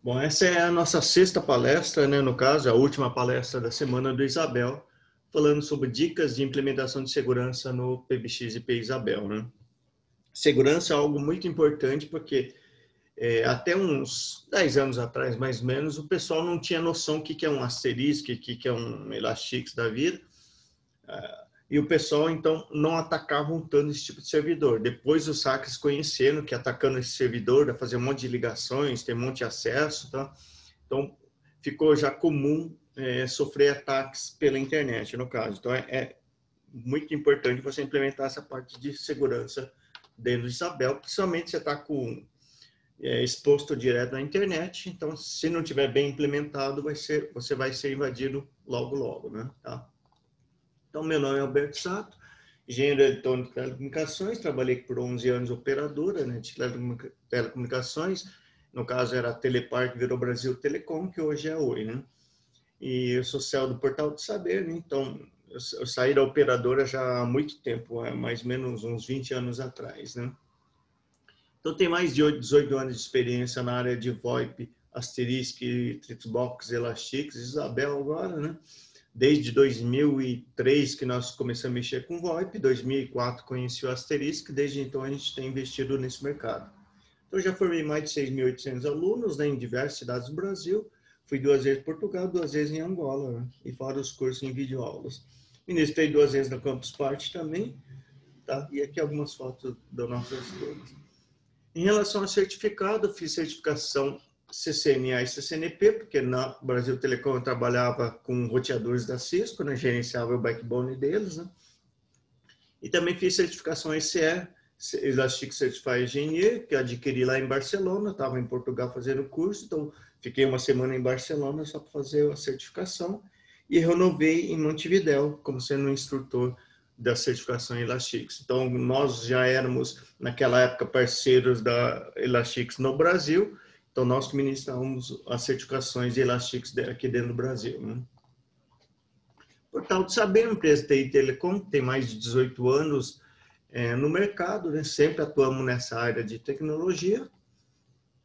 Bom, essa é a nossa sexta palestra, né? No caso, a última palestra da semana do Isabel, falando sobre dicas de implementação de segurança no PBX IP Isabel, né? Segurança é algo muito importante porque até uns 10 anos atrás, mais ou menos, o pessoal não tinha noção do que é um asterisco, o que é um Elastix da vida. E o pessoal, então, não atacava tanto esse tipo de servidor. Depois os hackers conheceram que atacando esse servidor, dá pra fazer um monte de ligações, tem um monte de acesso, tá? Então, ficou já comum sofrer ataques pela internet, no caso. Então, é muito importante você implementar essa parte de segurança dentro do Isabel, principalmente se você está exposto direto na internet. Então, se não tiver bem implementado, você vai ser invadido logo, logo, né? Tá? Então, meu nome é Alberto Sato, engenheiro eletrônico de telecomunicações, trabalhei por 11 anos operadora, né, de telecomunicações, no caso era a Telepark, virou Brasil Telecom, que hoje é a Oi, né? E eu sou CEO do Portal do Saber, né? Então eu saí da operadora já há muito tempo, mais ou menos uns 20 anos atrás, né? Então tem mais de 18 anos de experiência na área de VoIP, Asterisk, Trixbox, Elastix, Isabel agora, né? Desde 2003 que nós começamos a mexer com VoIP, 2004 conheci o Asterisk, desde então a gente tem investido nesse mercado. Então já formei mais de 6.800 alunos, né, em diversas cidades do Brasil, fui 2 vezes em Portugal, 2 vezes em Angola, né, e fora os cursos em videoaulas. Ministrei 2 vezes na Campus Party também, tá? E aqui algumas fotos das nossas turmas. Em relação a certificado, fiz certificação CCNA e CCNP, porque na Brasil Telecom eu trabalhava com roteadores da Cisco, né, gerenciava o backbone deles, né? E também fiz certificação ECE, Elastic Certified Engineer, que eu adquiri lá em Barcelona, estava em Portugal fazendo o curso, então fiquei uma semana em Barcelona só para fazer a certificação e renovei em Montevidéu como sendo um instrutor da certificação Elastix. Então, nós já éramos, naquela época, parceiros da Elastix no Brasil, então nós que ministramos as certificações de Elastix aqui dentro do Brasil, né? Portal do Saber, empresa TI Telecom, tem mais de 18 anos no mercado, né? Sempre atuamos nessa área de tecnologia.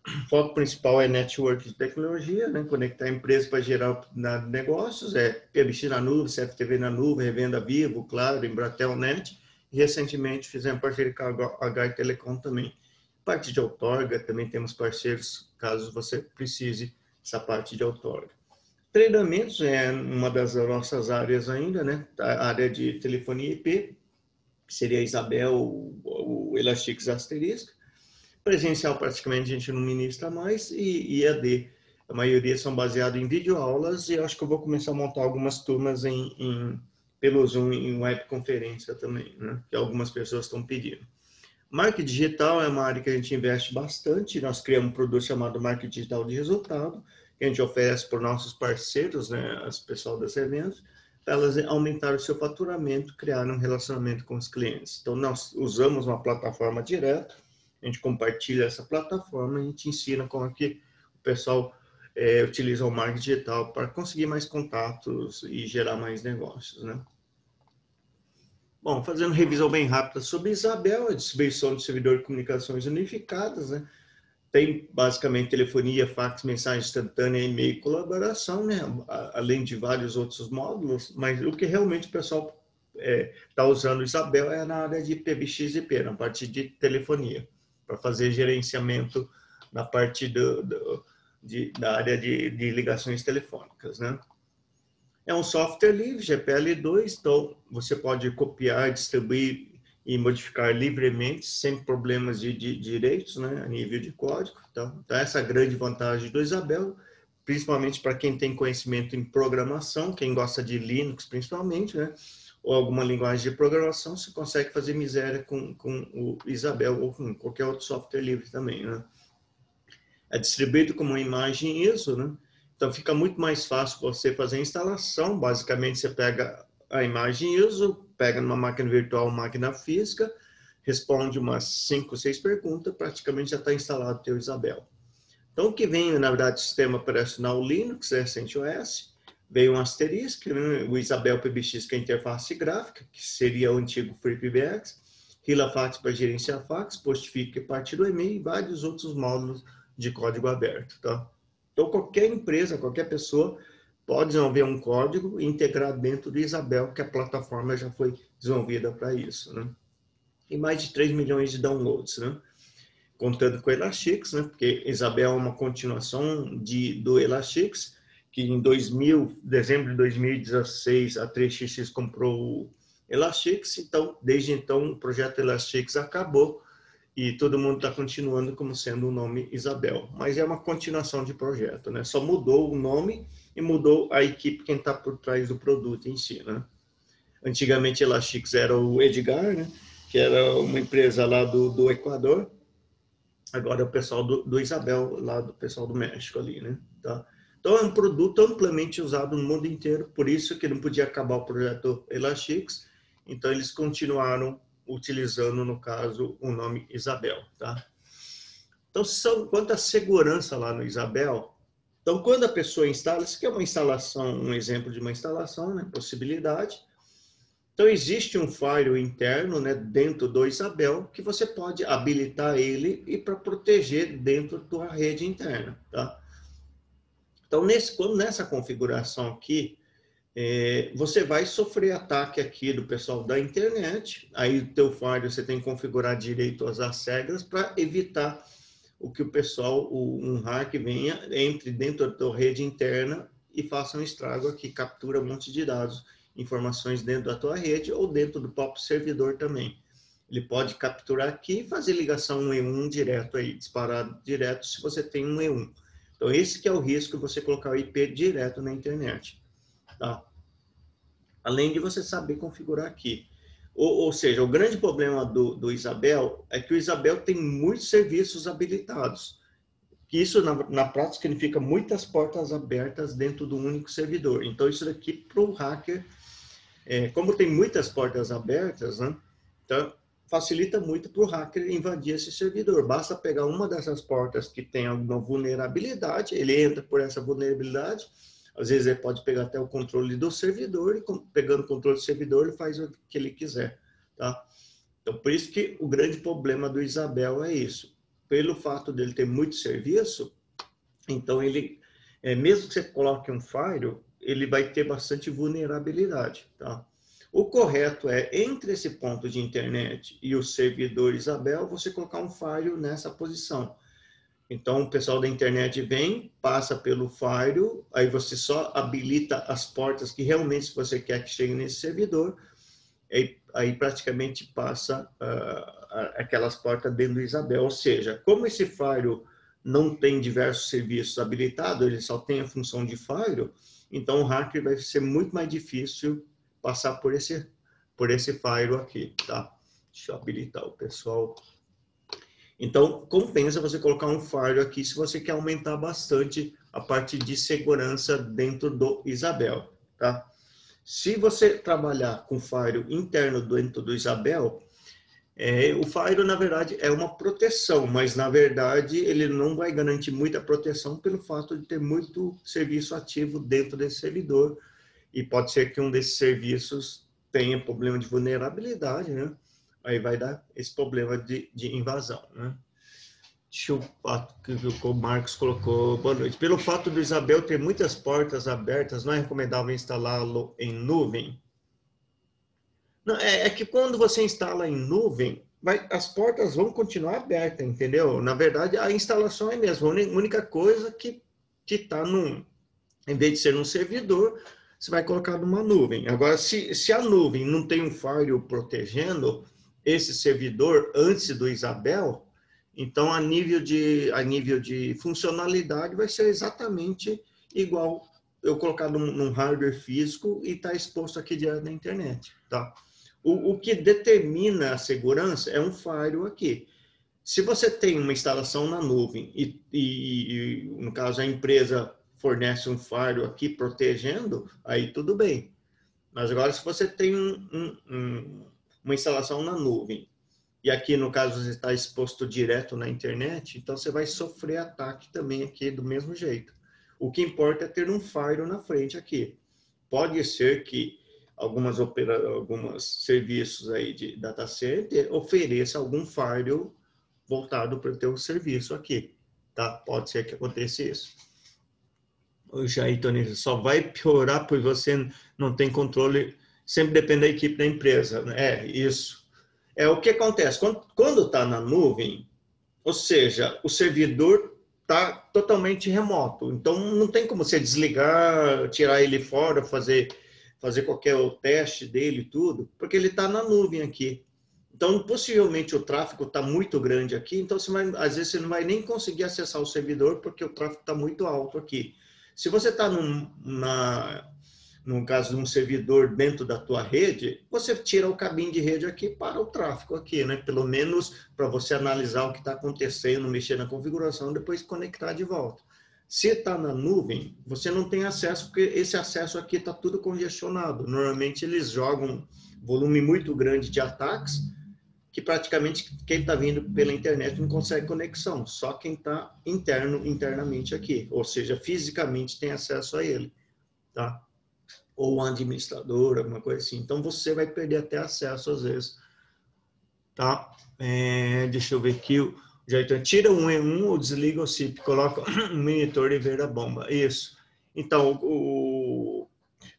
O foco principal é network de tecnologia, né? Conectar empresas para gerar negócios, PBX na nuvem, CFTV na nuvem, revenda Vivo, Claro, Embratel Net. E recentemente fizemos parceria com a H Telecom também. Parte de outorga, também temos parceiros, caso você precise essa parte de outorga. Treinamentos é uma das nossas áreas ainda, né? A área de telefonia IP, que seria a Isabel, o Elastix Asterisk. Presencial praticamente a gente não ministra mais e EAD. A maioria são baseados em videoaulas e eu acho que eu vou começar a montar algumas turmas pelo Zoom em webconferência também, né? Que algumas pessoas estão pedindo. Marketing digital é uma área que a gente investe bastante. Nós criamos um produto chamado Marketing Digital de Resultado, que a gente oferece para nossos parceiros, né, as pessoas das eventos, para elas aumentarem o seu faturamento, criar um relacionamento com os clientes. Então, nós usamos uma plataforma direta, a gente compartilha essa plataforma, a gente ensina como é que o pessoal utiliza o marketing digital para conseguir mais contatos e gerar mais negócios, né? Bom, fazendo revisão bem rápida sobre Isabel, a distribuição de servidor de comunicações unificadas, né? Tem basicamente telefonia, fax, mensagem instantânea, e-mail e colaboração, né? Além de vários outros módulos, mas o que realmente o pessoal está usando Isabel é na área de PBX e IP, na parte de telefonia, para fazer gerenciamento na parte da área de ligações telefônicas, né? É um software livre, GPL2, então você pode copiar, distribuir e modificar livremente, sem problemas de direitos, né, a nível de código. Então, essa é a grande vantagem do Isabel, principalmente para quem tem conhecimento em programação, quem gosta de Linux principalmente, né, ou alguma linguagem de programação, você consegue fazer miséria com o Isabel ou com qualquer outro software livre também, né. É distribuído como uma imagem ISO, né? Então fica muito mais fácil você fazer a instalação. Basicamente você pega a imagem ISO, pega numa máquina virtual, máquina física, responde umas 5 ou 6 perguntas, praticamente já está instalado o teu Isabel. Então o que vem, na verdade, do sistema operacional Linux, CentOS, veio um asterisco, né? O Isabel PBX, que é a interface gráfica, que seria o antigo FreePBX, RilaFax para gerenciar fax, Postfix, que é parte do e-mail e vários outros módulos de código aberto, tá? Então, qualquer empresa, qualquer pessoa pode desenvolver um código e integrar dentro do Isabel, que a plataforma já foi desenvolvida para isso, né? E mais de 3 milhões de downloads, né? Contando com o Elastix, né? Porque Isabel é uma continuação do Elastix, que em dezembro de 2016, a 3xx comprou o Elastix, então, desde então, o projeto Elastix acabou e todo mundo está continuando como sendo o nome Isabel. Mas é uma continuação de projeto, né? Só mudou o nome e mudou a equipe, quem está por trás do produto em si, né? Antigamente, Elastix era o Edgar, né? Que era uma empresa lá do Equador. Agora é o pessoal do Isabel, lá do pessoal do México ali, né? Tá? Então, é um produto amplamente usado no mundo inteiro, por isso que não podia acabar o projeto Elastix, então eles continuaram utilizando, no caso, o nome Isabel, tá? Então, quanto à segurança lá no Isabel, então, quando a pessoa instala, isso aqui é uma instalação, um exemplo de uma instalação, né? Possibilidade. Então, existe um firewall interno, né, dentro do Isabel, que você pode habilitar ele e para proteger dentro da tua rede interna, tá? Então, nessa configuração aqui, você vai sofrer ataque aqui do pessoal da internet, aí o teu firewall você tem que configurar direito as regras para evitar o que o pessoal, um hack venha, entre dentro da tua rede interna e faça um estrago aqui, captura um monte de dados, informações dentro da tua rede ou dentro do próprio servidor também. Ele pode capturar aqui e fazer ligação 1 direto aí, disparar direto se você tem um E1. Então, esse que é o risco de você colocar o IP direto na internet, tá? Além de você saber configurar aqui. Ou seja, o grande problema do Isabel é que o Isabel tem muitos serviços habilitados. Que isso, na prática, significa muitas portas abertas dentro do único servidor. Então, isso daqui, para o hacker, como tem muitas portas abertas, né? Então, facilita muito para o hacker invadir esse servidor. Basta pegar uma dessas portas que tem alguma vulnerabilidade, ele entra por essa vulnerabilidade, às vezes ele pode pegar até o controle do servidor, e pegando o controle do servidor, ele faz o que ele quiser, tá? Então, por isso que o grande problema do Isabel é isso. Pelo fato dele ter muito serviço, então ele, mesmo que você coloque um firewall, ele vai ter bastante vulnerabilidade, tá? O correto é, entre esse ponto de internet e o servidor Isabel, você colocar um firewall nessa posição. Então, o pessoal da internet vem, passa pelo firewall, aí você só habilita as portas que realmente você quer que chegue nesse servidor, aí praticamente passa aquelas portas dentro do Isabel. Ou seja, como esse firewall não tem diversos serviços habilitados, ele só tem a função de firewall, então o hacker vai ser muito mais difícil passar por esse firewall aqui, tá? Deixa eu habilitar o pessoal. Então, compensa você colocar um firewall aqui se você quer aumentar bastante a parte de segurança dentro do Isabel, tá? Se você trabalhar com firewall interno dentro do Isabel, o firewall, na verdade, é uma proteção, mas, na verdade, ele não vai garantir muita proteção pelo fato de ter muito serviço ativo dentro desse servidor, e pode ser que um desses serviços tenha problema de vulnerabilidade, né? Aí vai dar esse problema de invasão, né? Deixa eu, que o Marcos colocou, boa noite. Pelo fato do Isabel ter muitas portas abertas, não é recomendável instalá-lo em nuvem? Não, é que quando você instala em nuvem, as portas vão continuar abertas, entendeu? Na verdade, a instalação é mesmo. A única coisa que está em vez de ser um servidor, você vai colocar numa nuvem. Agora, se a nuvem não tem um firewall protegendo esse servidor antes do Isabel, então a nível de funcionalidade vai ser exatamente igual eu colocar num hardware físico e está exposto aqui direto na internet, tá? O que determina a segurança é um firewall aqui. Se você tem uma instalação na nuvem e no caso, a empresa fornece um firewall aqui protegendo, aí tudo bem. Mas agora, se você tem uma instalação na nuvem e aqui, no caso, você está exposto direto na internet, então você vai sofrer ataque também aqui do mesmo jeito. O que importa é ter um firewall na frente aqui. Pode ser que alguns serviços aí de data center ofereça algum firewall voltado para o teu serviço aqui, tá? Pode ser que aconteça isso. O Jair Tony, só vai piorar porque você não tem controle, sempre depende da equipe da empresa. É, isso. É o que acontece. Quando está na nuvem, ou seja, o servidor está totalmente remoto. Então, não tem como você desligar, tirar ele fora, fazer qualquer teste dele e tudo, porque ele está na nuvem aqui. Então, possivelmente o tráfego está muito grande aqui, então às vezes você não vai nem conseguir acessar o servidor porque o tráfego está muito alto aqui. Se você está no caso de um servidor dentro da tua rede, você tira o cabinho de rede aqui para o tráfego aqui, né? Pelo menos para você analisar o que está acontecendo, mexer na configuração, depois conectar de volta. Se está na nuvem, você não tem acesso, porque esse acesso aqui está tudo congestionado. Normalmente eles jogam volume muito grande de ataques, que praticamente quem está vindo pela internet não consegue conexão, só quem está internamente aqui, ou seja, fisicamente tem acesso a ele, tá? Ou um administrador, alguma coisa assim. Então você vai perder até acesso às vezes, tá? Deixa eu ver aqui, já tira um E1 ou desliga o CIP, coloca um monitor e ver a bomba. Isso. Então,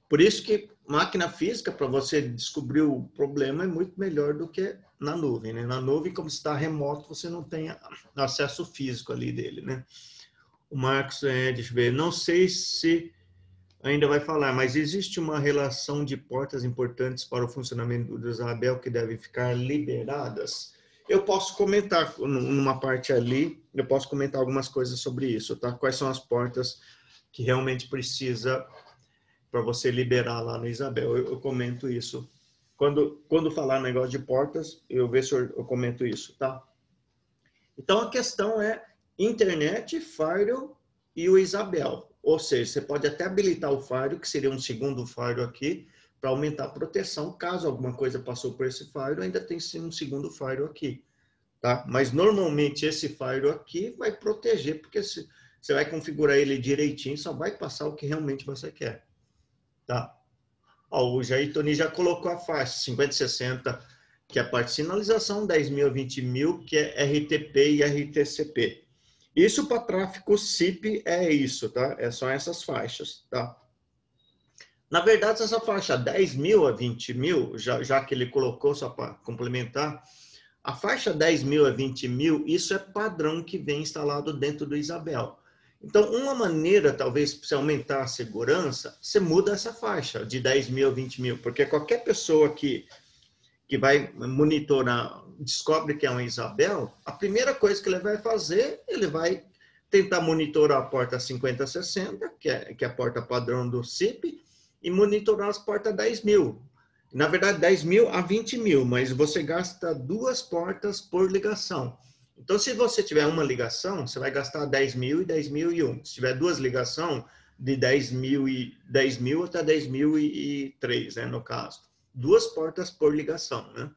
por isso que máquina física, para você descobrir o problema, é muito melhor do que na nuvem, né? Na nuvem, como está remoto, você não tem acesso físico ali dele, né? O Marcos, deixa eu ver, não sei se ainda vai falar, mas existe uma relação de portas importantes para o funcionamento do Isabel que devem ficar liberadas? Eu posso comentar numa parte ali, eu posso comentar algumas coisas sobre isso, tá? Quais são as portas que realmente precisa para você liberar lá no Isabel. Eu comento isso. Quando falar negócio de portas, eu vejo se eu comento isso, tá? Então, a questão é internet, firewall e o Isabel. Ou seja, você pode até habilitar o firewall, que seria um segundo firewall aqui, para aumentar a proteção. Caso alguma coisa passou por esse firewall, ainda tem sim um segundo firewall aqui, tá? Mas, normalmente, esse firewall aqui vai proteger, porque você vai configurar ele direitinho, só vai passar o que realmente você quer, tá? Ó, o Jair Tony já colocou a faixa 5060, que é a parte de sinalização, 10.000 a 20.000, que é RTP e RTCP. Isso para tráfego CIP é isso, tá? É só essas faixas, tá? Na verdade, essa faixa 10.000 a 20.000, já que ele colocou, só para complementar, a faixa 10.000 a 20.000, isso é padrão que vem instalado dentro do Isabel. Então, uma maneira, talvez, para você aumentar a segurança, você muda essa faixa de 10.000 a 20.000, porque qualquer pessoa que vai monitorar, descobre que é um Isabel, a primeira coisa que ele vai fazer, ele vai tentar monitorar a porta 5060, que é a porta padrão do CIP, e monitorar as portas 10.000. Na verdade, 10.000 a 20.000, mas você gasta 2 portas por ligação. Então, se você tiver uma ligação, você vai gastar 10.000 e 10.001. Se tiver 2 ligações, de 10.000 até 10.003, né, no caso. 2 portas por ligação, né?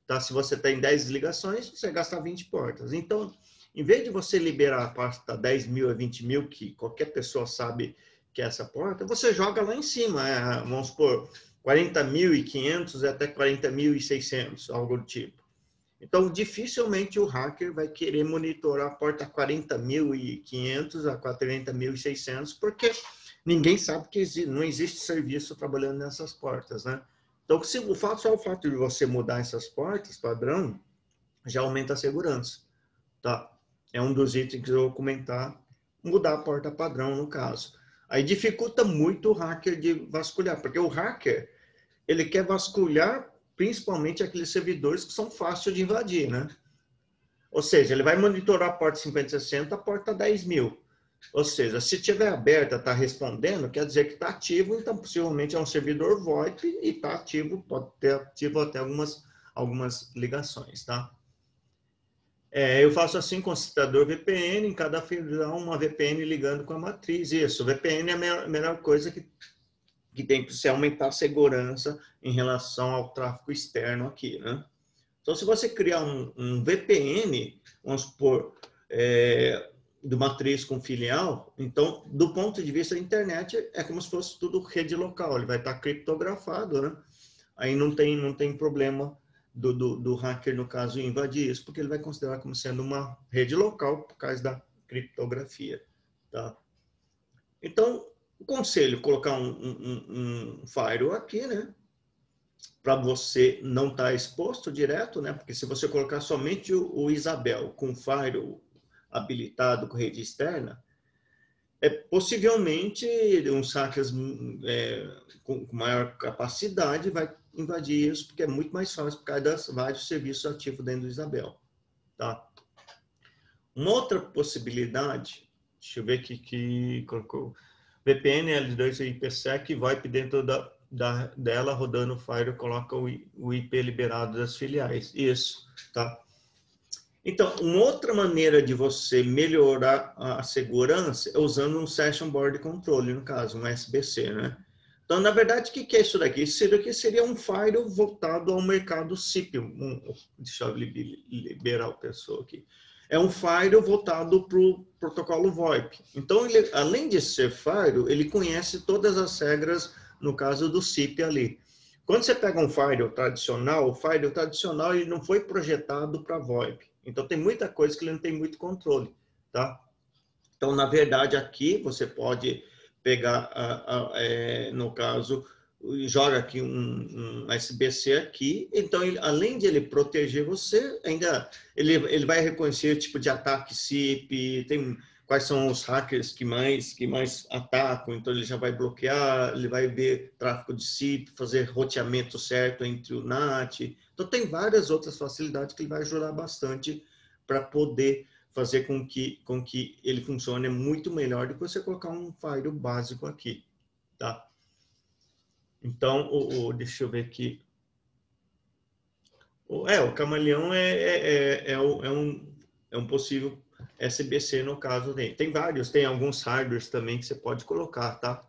Tá? Se você tem 10 ligações, você gasta 20 portas. Então, em vez de você liberar a porta 10.000 a 20.000, que qualquer pessoa sabe que é essa porta, você joga lá em cima, vamos supor, 40.500 até 40.600, algo do tipo. Então, dificilmente o hacker vai querer monitorar a porta 40.500 a 40.600, porque ninguém sabe que não existe serviço trabalhando nessas portas, né? Então, só o fato de você mudar essas portas, padrão, já aumenta a segurança, tá? É um dos itens que eu vou comentar, mudar a porta padrão, no caso. Aí dificulta muito o hacker de vasculhar, porque o hacker, ele quer vasculhar principalmente aqueles servidores que são fáceis de invadir, né? Ou seja, ele vai monitorar a porta 5060, a porta 10.000. Ou seja, se estiver aberta, está respondendo, quer dizer que está ativo, então possivelmente é um servidor VoIP e está ativo, pode ter ativo até algumas ligações, tá? Eu faço assim com o citador VPN, em cada filial uma VPN ligando com a matriz. Isso, VPN é a melhor coisa que tem para você aumentar a segurança em relação ao tráfego externo aqui, né? Então, se você criar um VPN, vamos supor, de matriz com filial, então, do ponto de vista da internet, é como se fosse tudo rede local, ele vai estar criptografado, né? Aí não tem problema do hacker, no caso, invadir isso, porque ele vai considerar como sendo uma rede local por causa da criptografia, tá? Então, O conselho, colocar um firewall aqui, né? Para você não estar exposto direto, né? Porque se você colocar somente o Isabel com firewall habilitado com rede externa, possivelmente uns hackers com maior capacidade vai invadir isso, porque é muito mais fácil por causa das vários serviços ativos dentro do Isabel. Tá? Uma outra possibilidade, deixa eu ver aqui que colocou VPN, L2 e IPsec, VoIP dentro dela, rodando o firewall, coloca o IP liberado das filiais. Isso, tá? Então, uma outra maneira de você melhorar a segurança é usando um Session Border Control, no caso, um SBC, né? Então, na verdade, o que é isso daqui? Isso daqui seria um firewall voltado ao mercado SIP. Deixa eu liberar o pessoal aqui. É um firewall voltado para o protocolo VoIP. Então, ele, além de ser firewall, ele conhece todas as regras, no caso do SIP ali. Quando você pega um firewall tradicional, o firewall tradicional ele não foi projetado para VoIP. Então, tem muita coisa que ele não tem muito controle, tá? Então, na verdade, aqui você pode pegar, no caso, joga aqui um SBC aqui. Então, além de ele proteger você, ainda ele vai reconhecer o tipo de ataque SIP, tem quais são os hackers que mais atacam, então ele já vai bloquear, ele vai ver tráfego de SIP, fazer roteamento certo entre o NAT. Então, tem várias outras facilidades que ele vai ajudar bastante para poder fazer com que ele funcione muito melhor do que você colocar um firewall básico aqui, tá? Então, deixa eu ver aqui. O Camaleão é um possível SBC no caso dele. Tem vários, tem alguns hardwares também que você pode colocar, tá?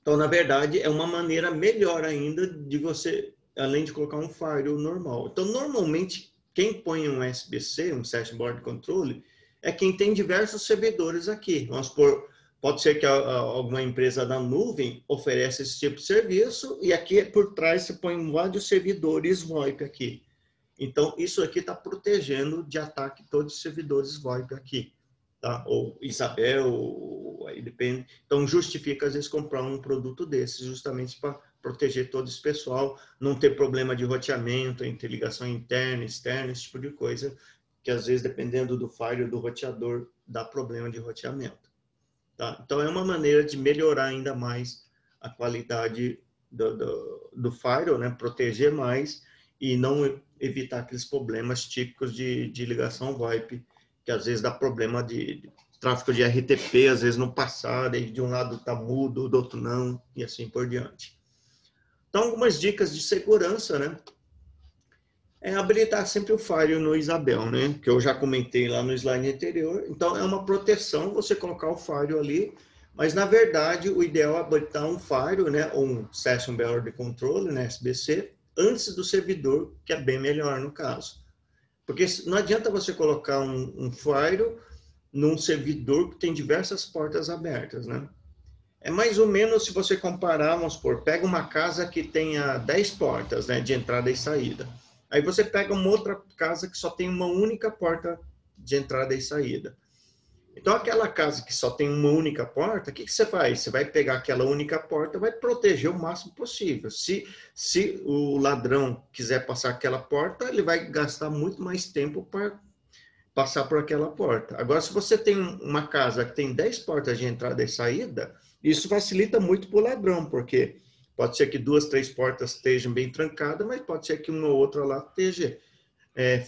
Então, na verdade, é uma maneira melhor ainda de você, além de colocar um firewall normal. Então, normalmente, quem põe um SBC, um Session Border Control, é quem tem diversos servidores aqui. Vamos supor, pode ser que alguma empresa da nuvem ofereça esse tipo de serviço e aqui por trás você põe vários servidores VoIP aqui. Então, isso aqui está protegendo de ataque todos os servidores VoIP aqui. Tá? Ou Isabel, ou aí depende. Então, justifica, às vezes, comprar um produto desse, justamente para proteger todo esse pessoal, não ter problema de roteamento, entre ligação interna, externa, esse tipo de coisa, que às vezes, dependendo do firewall do roteador, dá problema de roteamento. Tá? Então, é uma maneira de melhorar ainda mais a qualidade do firewall, né? Proteger mais e não evitar aqueles problemas típicos de ligação VoIP, que às vezes dá problema de tráfego de RTP, às vezes não passar, de um lado está mudo, do outro não, e assim por diante. Então, algumas dicas de segurança, né? É habilitar sempre o firewall no Isabel, né? Que eu já comentei lá no slide anterior. Então, é uma proteção você colocar o firewall ali, mas, na verdade, o ideal é habilitar um firewall, né? Ou um Session Border Control, né? SBC, antes do servidor, que é bem melhor no caso. Porque não adianta você colocar um firewall num servidor que tem diversas portas abertas, né? É mais ou menos se você comparar, vamos supor, pega uma casa que tenha 10 portas, né, de entrada e saída. Aí você pega uma outra casa que só tem uma única porta de entrada e saída. Então, aquela casa que só tem uma única porta, o que você faz? Você vai pegar aquela única porta e vai proteger o máximo possível. Se o ladrão quiser passar aquela porta, ele vai gastar muito mais tempo para passar por aquela porta. Agora, se você tem uma casa que tem 10 portas de entrada e saída, isso facilita muito para o ladrão, porque pode ser que 2, 3 portas estejam bem trancadas, mas pode ser que uma ou outra lá esteja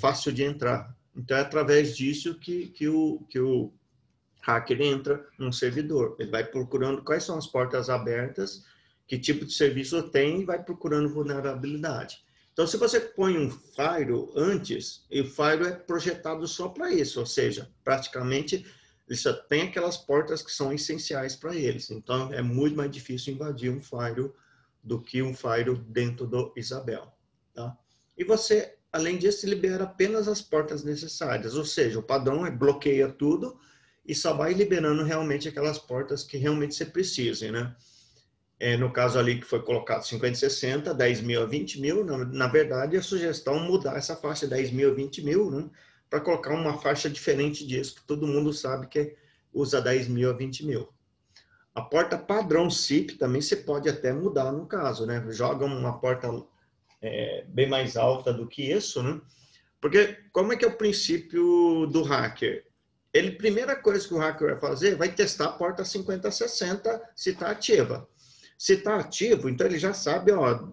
fácil de entrar. Então, é através disso que o hacker entra num servidor. Ele vai procurando quais são as portas abertas, que tipo de serviço tem e vai procurando vulnerabilidade. Então, se você põe um firewall antes, e o firewall é projetado só para isso, ou seja, praticamente ele só tem aquelas portas que são essenciais para eles. Então, é muito mais difícil invadir um firewall do que um firewall dentro do Isabel. Tá? E você, além disso, libera apenas as portas necessárias, ou seja, o padrão bloqueia tudo e só vai liberando realmente aquelas portas que realmente você precise, né? No caso ali que foi colocado 50/60, 10.000 a 20.000, na verdade a sugestão é mudar essa faixa 10.000 a 20.000, né? Para colocar uma faixa diferente disso, que todo mundo sabe que usa 10.000 a 20.000. A porta padrão SIP também você pode até mudar no caso, né? Joga uma porta bem mais alta do que isso, né? Porque como é que é o princípio do hacker? Primeira coisa que o hacker vai fazer, vai testar a porta 5060 se está ativa. Se está ativo, então ele já sabe, ó,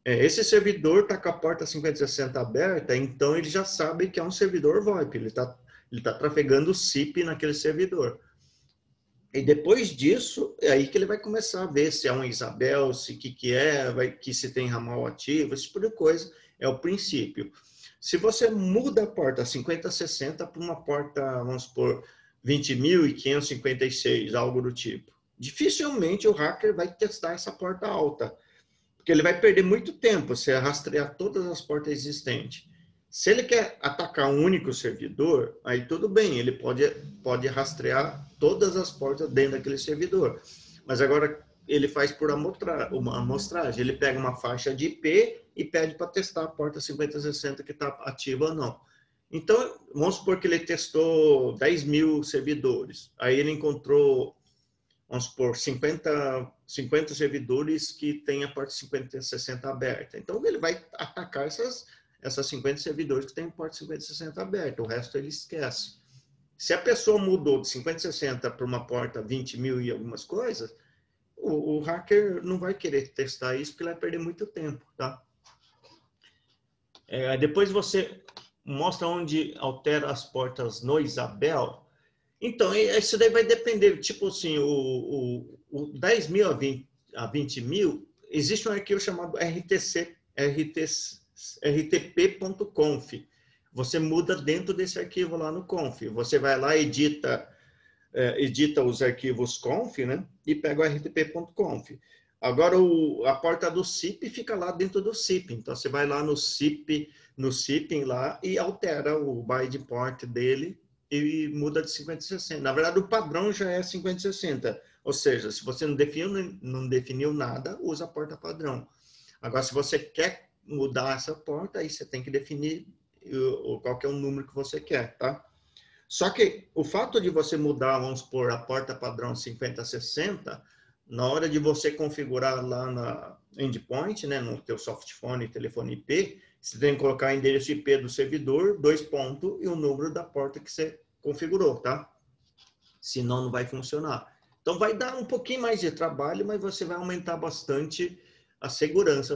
esse servidor está com a porta 5060 aberta, então ele já sabe que é um servidor VoIP, ele tá trafegando o SIP naquele servidor. E depois disso, é aí que ele vai começar a ver se é um Isabel, se se tem ramal ativo, esse tipo de coisa. É o princípio. Se você muda a porta 5060 para uma porta, vamos supor, 20.556, algo do tipo, dificilmente o hacker vai testar essa porta alta, porque ele vai perder muito tempo se rastrear todas as portas existentes. Se ele quer atacar um único servidor, aí tudo bem, ele pode rastrear todas as portas dentro daquele servidor. Mas agora ele faz por uma amostragem. Ele pega uma faixa de IP e pede para testar a porta 5060 que está ativa ou não. Então, vamos supor que ele testou 10 mil servidores. Aí ele encontrou, vamos supor, 50 servidores que têm a porta 5060 aberta. Então, ele vai atacar essas 50 servidores que têm a porta 5060 aberta. O resto ele esquece. Se a pessoa mudou de 5060 para uma porta 20.000 e algumas coisas, o hacker não vai querer testar isso porque ele vai perder muito tempo, tá? Depois você mostra onde altera as portas no Isabel. Então, isso daí vai depender, tipo assim, o 10 mil a 20 mil, existe um arquivo chamado rtp.conf. Você muda dentro desse arquivo lá no conf. Você vai lá e edita os arquivos conf, né? E pega o rtp.conf. Agora, a porta do SIP fica lá dentro do SIP. Então, você vai lá no SIP lá e altera o byte port dele e muda de 5060. Na verdade, o padrão já é 5060. Ou seja, se você não definiu nada, usa a porta padrão. Agora, se você quer mudar essa porta, aí você tem que definir qual que é o número que você quer, tá? Só que o fato de você mudar, vamos supor, a porta padrão 5060, na hora de você configurar lá na endpoint, né, no teu softphone, telefone IP, você tem que colocar o endereço IP do servidor, 2 pontos, e o número da porta que você configurou, tá? Senão não vai funcionar. Então vai dar um pouquinho mais de trabalho, mas você vai aumentar bastante a segurança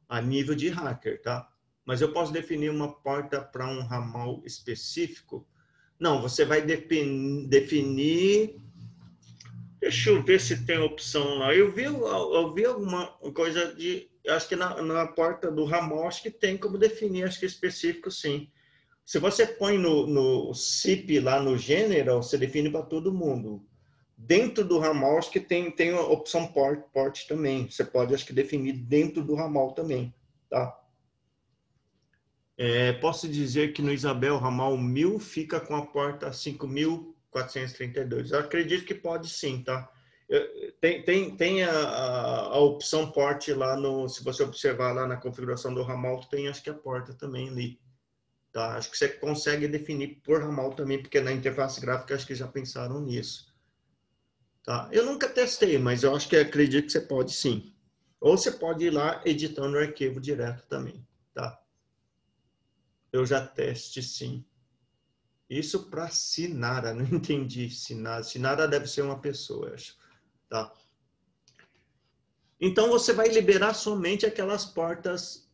a nível de hacker, tá? Mas eu posso definir uma porta para um ramal específico? Não, você vai definir... Deixa eu ver se tem opção lá. Eu vi alguma coisa de... Acho que na porta do ramal, acho que tem como definir, acho que específico, sim. Se você põe no SIP lá no General, você define para todo mundo. Dentro do ramal, acho que tem a opção port também. Você pode, acho que, definir dentro do ramal também, tá? Posso dizer que no Isabel ramal 1000 fica com a porta 5432. Eu acredito que pode sim, tá? Tem a opção port lá se você observar lá na configuração do ramal, tem acho que a porta também ali. Tá? Acho que você consegue definir por ramal também, porque na interface gráfica acho que já pensaram nisso. Tá? Eu nunca testei, mas eu acredito que você pode sim. Ou você pode ir lá editando o arquivo direto também. Tá? Eu já teste sim. Isso para Sinara, não entendi. Sinara deve ser uma pessoa, eu acho. Tá? Então você vai liberar somente aquelas portas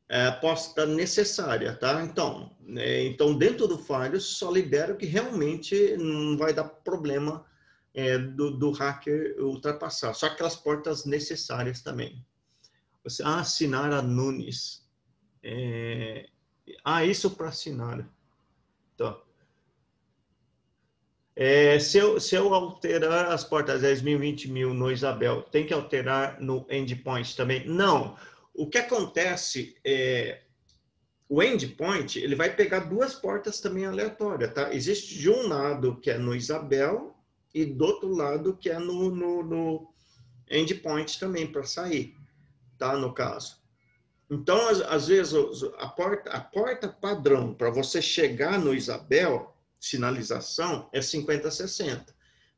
aposta necessária, tá? Então, dentro do Firewall só libera o que realmente não vai dar problema do hacker ultrapassar. Só aquelas portas necessárias também. Você assinar a Nunes. Isso para assinar. Então, se eu alterar as portas 10.000, 20.000 no Isabel, tem que alterar no endpoint também? Não. O que acontece o endpoint, ele vai pegar duas portas também aleatórias, tá? Existe de um lado que é no Isabel e do outro lado que é no endpoint também para sair, tá? No caso. Então, às vezes, a porta padrão para você chegar no Isabel, sinalização, é 5060.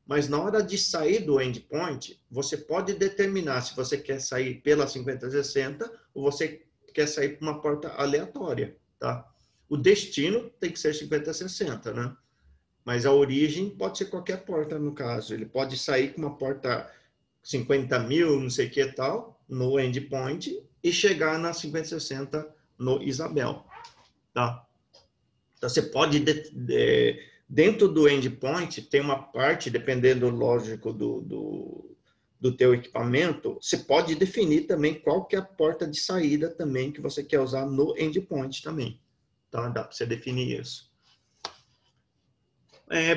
Mas na hora de sair do endpoint, você pode determinar se você quer sair pela 5060 ou você quer sair por uma porta aleatória, tá? O destino tem que ser 5060, né? Mas a origem pode ser qualquer porta, no caso. Ele pode sair com uma porta 50.000, não sei o que e tal, no endpoint, e chegar na 5060 no Isabel, tá? Então, você pode, dentro do endpoint, tem uma parte, dependendo, lógico, do teu equipamento, você pode definir também qual que é a porta de saída também que você quer usar no endpoint também, tá? Dá para você definir isso.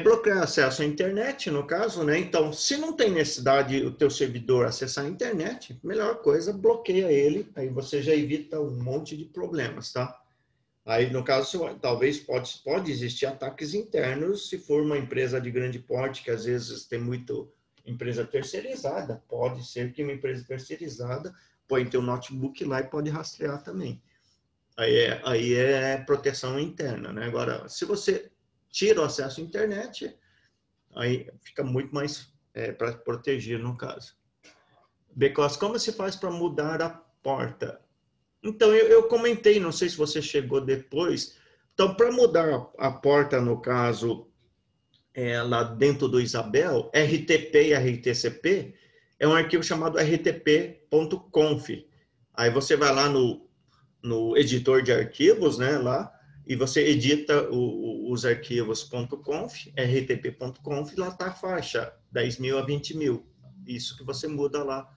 Bloquear acesso à internet, no caso, né? Então, se não tem necessidade o teu servidor acessar a internet, melhor coisa, bloqueia ele, aí você já evita um monte de problemas, tá? Aí, no caso, talvez pode existir ataques internos se for uma empresa de grande porte, que às vezes tem muito empresa terceirizada. Pode ser que uma empresa terceirizada põe teu notebook lá e pode rastrear também. Aí é proteção interna, né? Agora, se você tira o acesso à internet, aí fica muito mais para proteger, no caso. Because, como se faz para mudar a porta? Então, eu comentei, não sei se você chegou depois. Então, para mudar a porta, no caso, lá dentro do Isabel, RTP e RTCP, é um arquivo chamado rtp.conf. Aí você vai lá no editor de arquivos, né, lá, e você edita os arquivos .conf, rtp.conf, e lá está a faixa 10.000 a 20.000. Isso que você muda lá,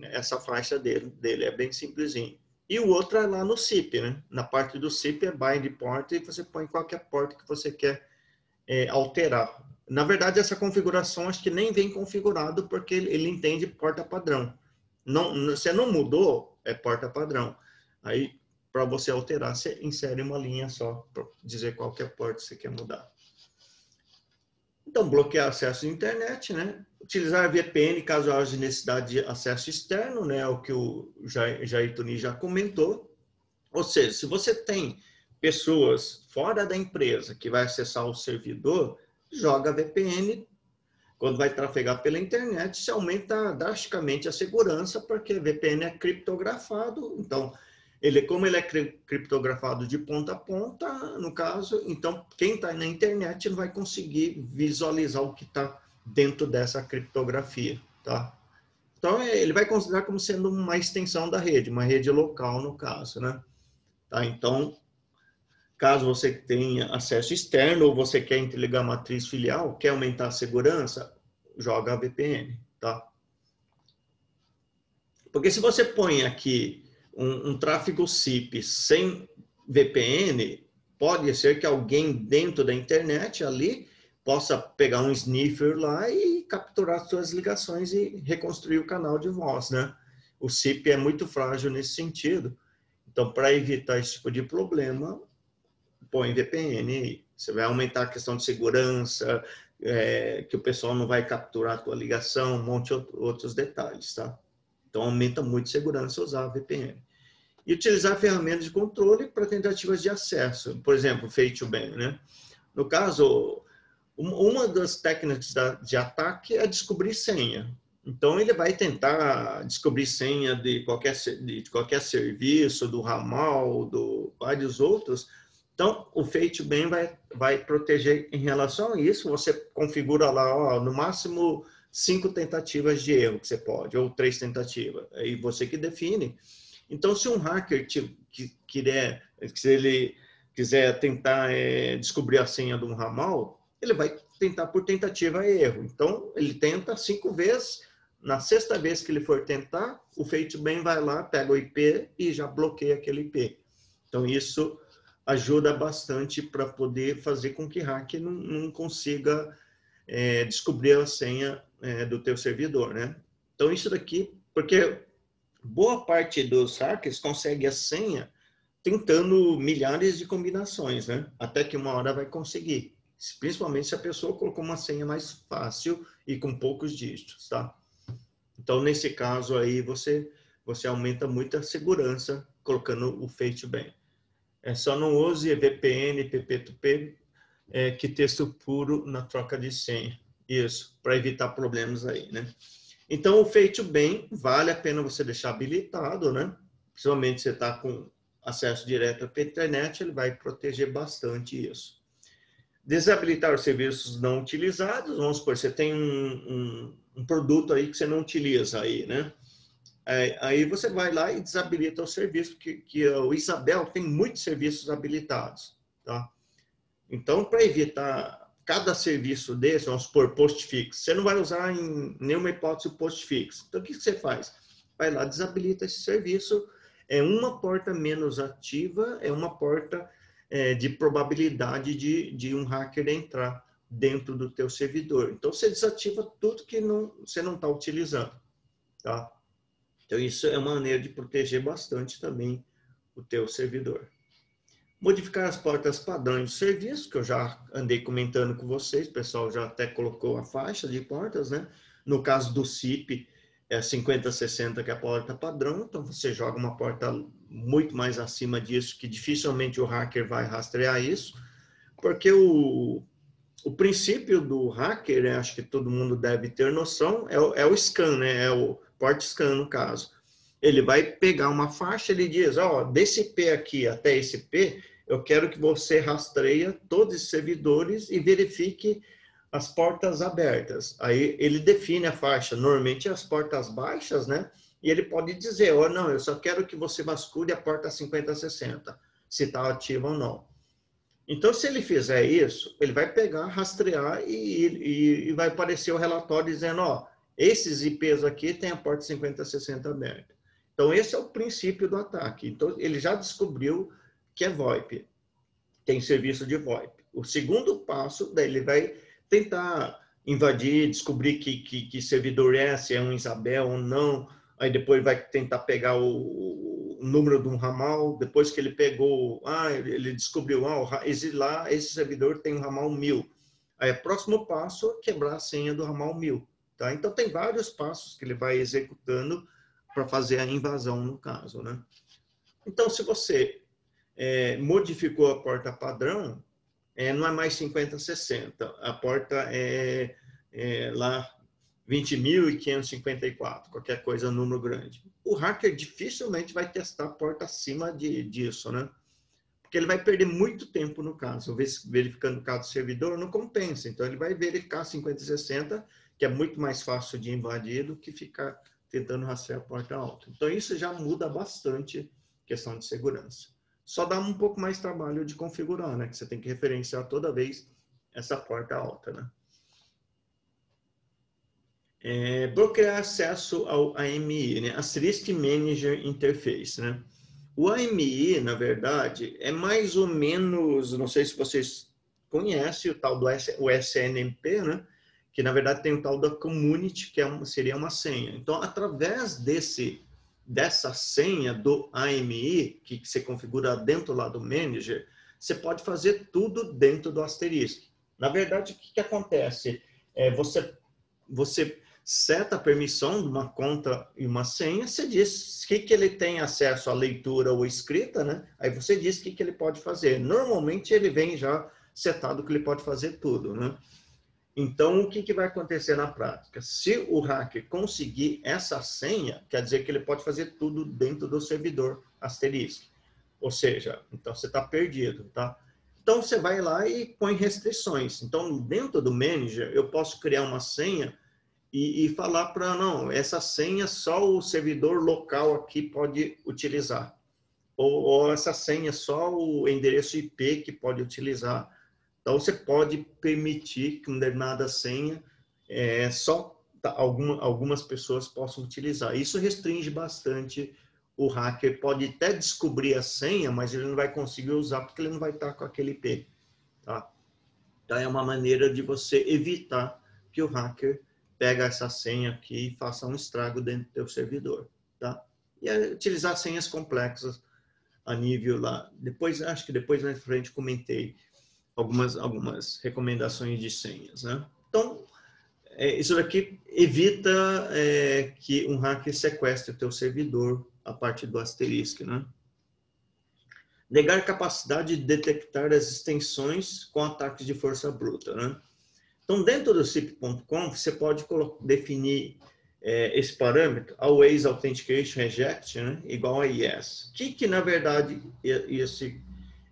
essa faixa dele é bem simplesinho. E o outro é lá no SIP, né? Na parte do SIP é bind port e você põe qualquer porta que você quer alterar. Na verdade, essa configuração acho que nem vem configurado porque ele entende porta padrão. Não, você não mudou, é porta padrão. Aí, para você alterar, você insere uma linha só para dizer qual que é a porta que você quer mudar. Então, bloquear acesso à internet, né? Utilizar VPN caso haja necessidade de acesso externo, né? O que o Jair Tunis já comentou. Ou seja, se você tem pessoas fora da empresa que vai acessar o servidor, joga VPN. Quando vai trafegar pela internet, se aumenta drasticamente a segurança, porque VPN é criptografado. Então, como ele é criptografado de ponta a ponta, no caso, então quem está na internet não vai conseguir visualizar o que está dentro dessa criptografia, tá? Então, ele vai considerar como sendo uma extensão da rede, uma rede local, no caso, né? Tá? Então, caso você tenha acesso externo ou você quer interligar a matriz filial, quer aumentar a segurança, joga a VPN, tá? Porque se você põe aqui um tráfego SIP sem VPN, pode ser que alguém dentro da internet ali possa pegar um sniffer lá e capturar suas ligações e reconstruir o canal de voz, né? O SIP é muito frágil nesse sentido. Então, para evitar esse tipo de problema, põe VPN, você vai aumentar a questão de segurança, que o pessoal não vai capturar a tua ligação, um monte de outros detalhes, tá? Então, aumenta muito a segurança usar VPN. E utilizar ferramentas de controle para tentativas de acesso, por exemplo, Fate2Ban, né? No caso, uma das técnicas de ataque é descobrir senha. Então, ele vai tentar descobrir senha de qualquer serviço, do ramal, vários outros. Então, o Fate2Ban vai proteger em relação a isso. Você configura lá, ó, no máximo 5 tentativas de erro que você pode, ou 3 tentativas. Aí você que define. Então, se um hacker se ele quiser tentar descobrir a senha de um ramal, ele vai tentar por tentativa e erro. Então, ele tenta 5 vezes. Na 6ª vez que ele for tentar, o Fate2Ban vai lá, pega o IP e já bloqueia aquele IP. Então, isso ajuda bastante para poder fazer com que hacker não consiga descobrir a senha do teu servidor, né? Então, isso daqui, porque boa parte dos hackers consegue a senha tentando milhares de combinações, né? Até que uma hora vai conseguir. Principalmente se a pessoa colocou uma senha mais fácil e com poucos dígitos, tá? Então, nesse caso aí, você aumenta muito a segurança colocando o Fate2Ban. Só não use VPN, PPTP, que texto puro na troca de senha. Isso, para evitar problemas aí, né? Então, feito bem, vale a pena você deixar habilitado, né? Principalmente se você está com acesso direto à internet, ele vai proteger bastante isso. Desabilitar os serviços não utilizados, vamos supor, você tem um produto aí que você não utiliza aí, né? Aí você vai lá e desabilita o serviço, que o Isabel tem muitos serviços habilitados, tá? Então, para evitar cada serviço desse, vamos supor, postfix, você não vai usar em nenhuma hipótese o postfix. Então, o que você faz? Vai lá, desabilita esse serviço, é uma porta menos ativa, é uma porta de probabilidade de um hacker entrar dentro do teu servidor. Então, você desativa tudo que você não está utilizando, tá? Então, isso é uma maneira de proteger bastante também o teu servidor. Modificar as portas padrões de serviço, que eu já andei comentando com vocês, o pessoal já até colocou a faixa de portas, né? No caso do CIP, é 5060, que é a porta padrão, então você joga uma porta muito mais acima disso, que dificilmente o hacker vai rastrear isso, porque o princípio do hacker, né, acho que todo mundo deve ter noção, é o scan, né? É o port scan, no caso. Ele vai pegar uma faixa, ele diz, ó, desse P aqui até esse P, eu quero que você rastreie todos os servidores e verifique as portas abertas. Aí ele define a faixa, normalmente as portas baixas, né? E ele pode dizer, ó, não, eu só quero que você vasculhe a porta 5060, se está ativa ou não. Então, se ele fizer isso, ele vai pegar, rastrear e vai aparecer o relatório dizendo, ó, esses IPs aqui tem a porta 5060 aberta. Então, esse é o princípio do ataque. Então, ele já descobriu que é VoIP, tem serviço de VoIP. O segundo passo, daí ele vai tentar invadir, descobrir que servidor é, se é um Isabel ou não, aí depois vai tentar pegar o número de um ramal, depois que ele pegou, ele descobriu, esse servidor tem um ramal 1000. Aí o próximo passo é quebrar a senha do ramal 1000. Tá? Então tem vários passos que ele vai executando para fazer a invasão no caso, né? Então, se você modificou a porta padrão, não é mais 5060, a porta é lá 20.554, qualquer coisa, número grande. O hacker dificilmente vai testar a porta acima disso, né? Porque ele vai perder muito tempo no caso. Verificando cada servidor, não compensa. Então, ele vai verificar 5060, que é muito mais fácil de invadir do que ficar tentando rastrear a porta alta. Então, isso já muda bastante a questão de segurança. Só dá um pouco mais trabalho de configurar, né? Que você tem que referenciar toda vez essa porta alta, né? Bloquear acesso ao AMI, né? Asterisk Manager Interface, né? O AMI, na verdade, é mais ou menos, não sei se vocês conhecem o tal do SNMP, né? Que na verdade tem o tal da community, que seria uma senha. Então, através dessa senha do AMI, que você configura dentro lá do manager, você pode fazer tudo dentro do Asterisk. Na verdade, o que acontece? Você seta a permissão de uma conta e uma senha, você diz que ele tem acesso à leitura ou escrita, né? Aí você diz o que ele pode fazer. Normalmente ele vem já setado que ele pode fazer tudo, né? Então, o que vai acontecer na prática? Se o hacker conseguir essa senha, quer dizer que ele pode fazer tudo dentro do servidor Asterisk. Ou seja, então você está perdido, tá? Então, você vai lá e põe restrições. Então, dentro do manager, eu posso criar uma senha e falar para, não, essa senha só o servidor local aqui pode utilizar. Ou essa senha só o endereço IP que pode utilizar. Então, você pode permitir que uma determinada senha só algumas pessoas possam utilizar. Isso restringe bastante o hacker. Pode até descobrir a senha, mas ele não vai conseguir usar porque ele não vai estar com aquele IP. Tá? Então, é uma maneira de você evitar que o hacker pegue essa senha aqui e faça um estrago dentro do teu servidor. Tá? E utilizar senhas complexas a nível lá. Depois, acho que depois na frente comentei algumas recomendações de senhas, né? Então, isso daqui evita que um hacker sequestre o teu servidor a partir do Asterisk, né? Negar capacidade de detectar as extensões com ataques de força bruta, né? Então, dentro do SIP.conf, você pode definir esse parâmetro, always authentication reject, né, igual a yes. O que na verdade,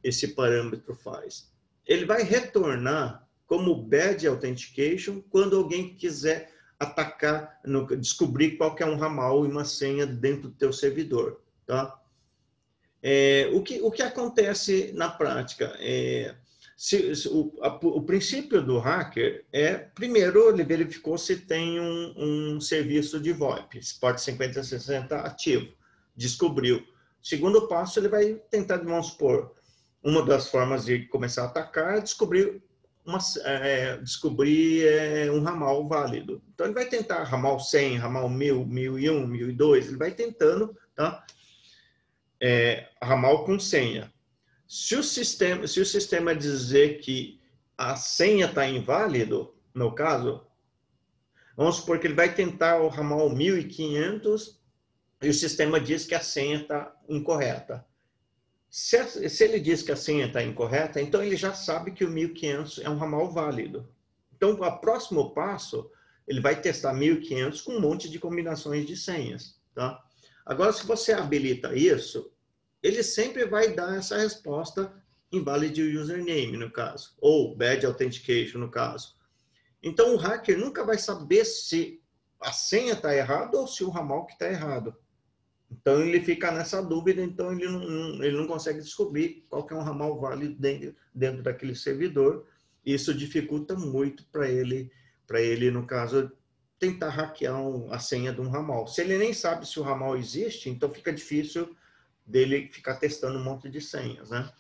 esse parâmetro faz? Ele vai retornar como bad authentication quando alguém quiser atacar, descobrir qual que é um ramal e uma senha dentro do teu servidor, tá? O que acontece na prática? O princípio do hacker primeiro, ele verificou se tem um serviço de VoIP, Port 5060 ativo, descobriu. Segundo passo, ele vai tentar, vamos supor, uma das formas de começar a atacar é descobrir um ramal válido. Então, ele vai tentar ramal 100, ramal 1000, 1001, 1002, ele vai tentando, tá? Ramal com senha. Se o sistema dizer que a senha está inválido, no caso, vamos supor que ele vai tentar o ramal 1500 e o sistema diz que a senha está incorreta. Se ele diz que a senha está incorreta, então ele já sabe que o 1500 é um ramal válido. Então, o próximo passo, ele vai testar 1500 com um monte de combinações de senhas, tá? Agora, se você habilita isso, ele sempre vai dar essa resposta invalid username, no caso, ou bad authentication, no caso. Então, o hacker nunca vai saber se a senha está errada ou se o ramal que está errado. Então, ele fica nessa dúvida, então ele não consegue descobrir qual que é um ramal válido dentro daquele servidor. Isso dificulta muito para ele, no caso, tentar hackear a senha de um ramal. Se ele nem sabe se o ramal existe, então fica difícil dele ficar testando um monte de senhas, né?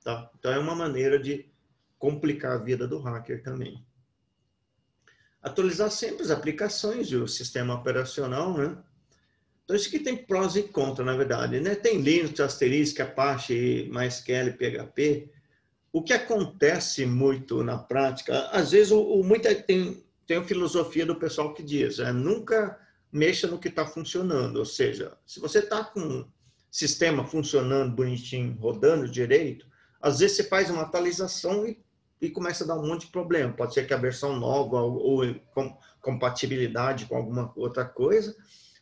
Tá? Então, é uma maneira de complicar a vida do hacker também. Atualizar sempre as aplicações e o sistema operacional, né? Então, isso aqui tem prós e contras, na verdade, né? Tem Linux, Asterisk, Apache, MySQL, PHP. O que acontece muito na prática, às vezes, tem a filosofia do pessoal que diz, nunca mexa no que está funcionando. Ou seja, se você está com sistema funcionando bonitinho, rodando direito, às vezes você faz uma atualização e começa a dar um monte de problema. Pode ser que a versão nova ou compatibilidade com alguma outra coisa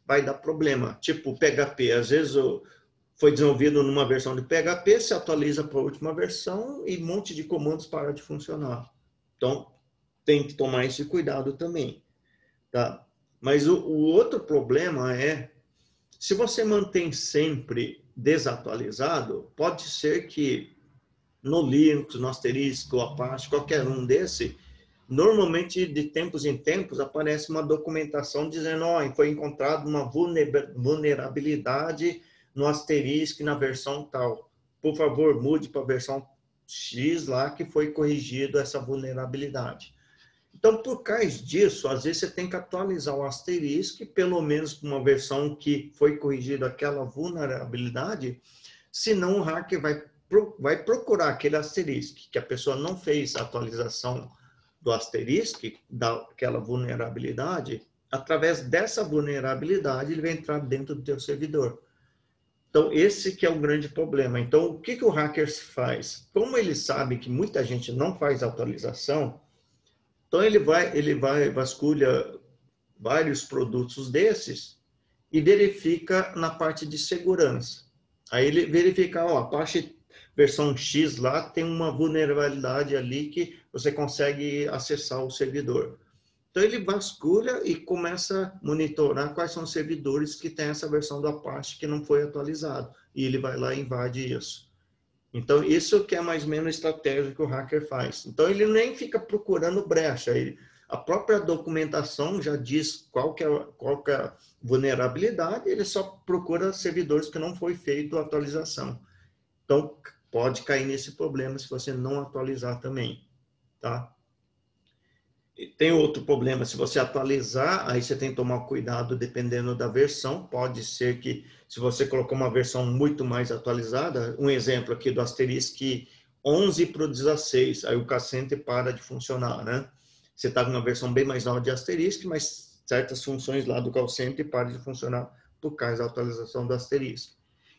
vai dar problema. Tipo PHP, às vezes foi desenvolvido numa versão de PHP, se atualiza para a última versão e um monte de comandos para de funcionar. Então, tem que tomar esse cuidado também. Tá? Mas o outro problema se você mantém sempre desatualizado, pode ser que no Linux, no Asterisk, no Apache, qualquer um desse, normalmente de tempos em tempos aparece uma documentação dizendo foi encontrada uma vulnerabilidade no Asterisk na versão tal. Por favor, mude para a versão X lá que foi corrigido essa vulnerabilidade. Então, por causa disso, às vezes você tem que atualizar o Asterisk, pelo menos uma versão que foi corrigida aquela vulnerabilidade, senão o hacker vai procurar aquele Asterisk, que a pessoa não fez a atualização do Asterisk, daquela vulnerabilidade, através dessa vulnerabilidade ele vai entrar dentro do teu servidor. Então, esse que é o grande problema. Então, o que o hacker faz? Como ele sabe que muita gente não faz atualização, então, ele vasculha vários produtos desses e verifica na parte de segurança. Aí ele verifica, a Apache versão X lá tem uma vulnerabilidade ali que você consegue acessar o servidor. Então, ele vasculha e começa a monitorar quais são os servidores que têm essa versão do Apache que não foi atualizado. E ele vai lá e invade isso. Então, isso que é mais ou menos a estratégia que o hacker faz. Então, ele nem fica procurando brecha. A própria documentação já diz qual que é a vulnerabilidade, ele só procura servidores que não foi feita a atualização. Então, pode cair nesse problema se você não atualizar também, tá? E tem outro problema, se você atualizar, aí você tem que tomar cuidado dependendo da versão. Pode ser que, se você colocou uma versão muito mais atualizada, um exemplo aqui do Asterisk 11 para o 16, aí o Cassandra para de funcionar, né? Você está com uma versão bem mais nova de Asterisk, mas certas funções lá do call center param de funcionar por causa da atualização do Asterisk.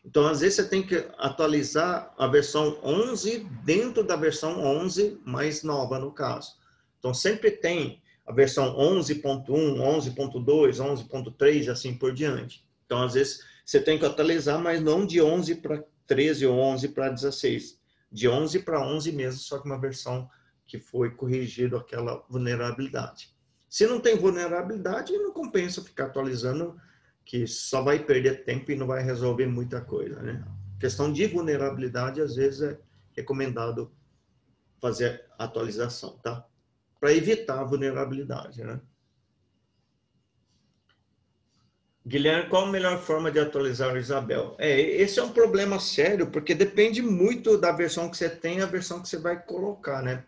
Então, às vezes, você tem que atualizar a versão 11 dentro da versão 11 mais nova, no caso. Então, sempre tem a versão 11.1, 11.2, 11.3 e assim por diante. Então, às vezes, você tem que atualizar, mas não de 11 para 13 ou 11 para 16. De 11 para 11 mesmo, só que uma versão que foi corrigido aquela vulnerabilidade. Se não tem vulnerabilidade, não compensa ficar atualizando, que só vai perder tempo e não vai resolver muita coisa, né? Questão de vulnerabilidade, às vezes, é recomendado fazer atualização, tá? Para evitar a vulnerabilidade, né? Guilherme, qual a melhor forma de atualizar o Isabel? Esse é um problema sério, porque depende muito da versão que você tem e a versão que você vai colocar, né?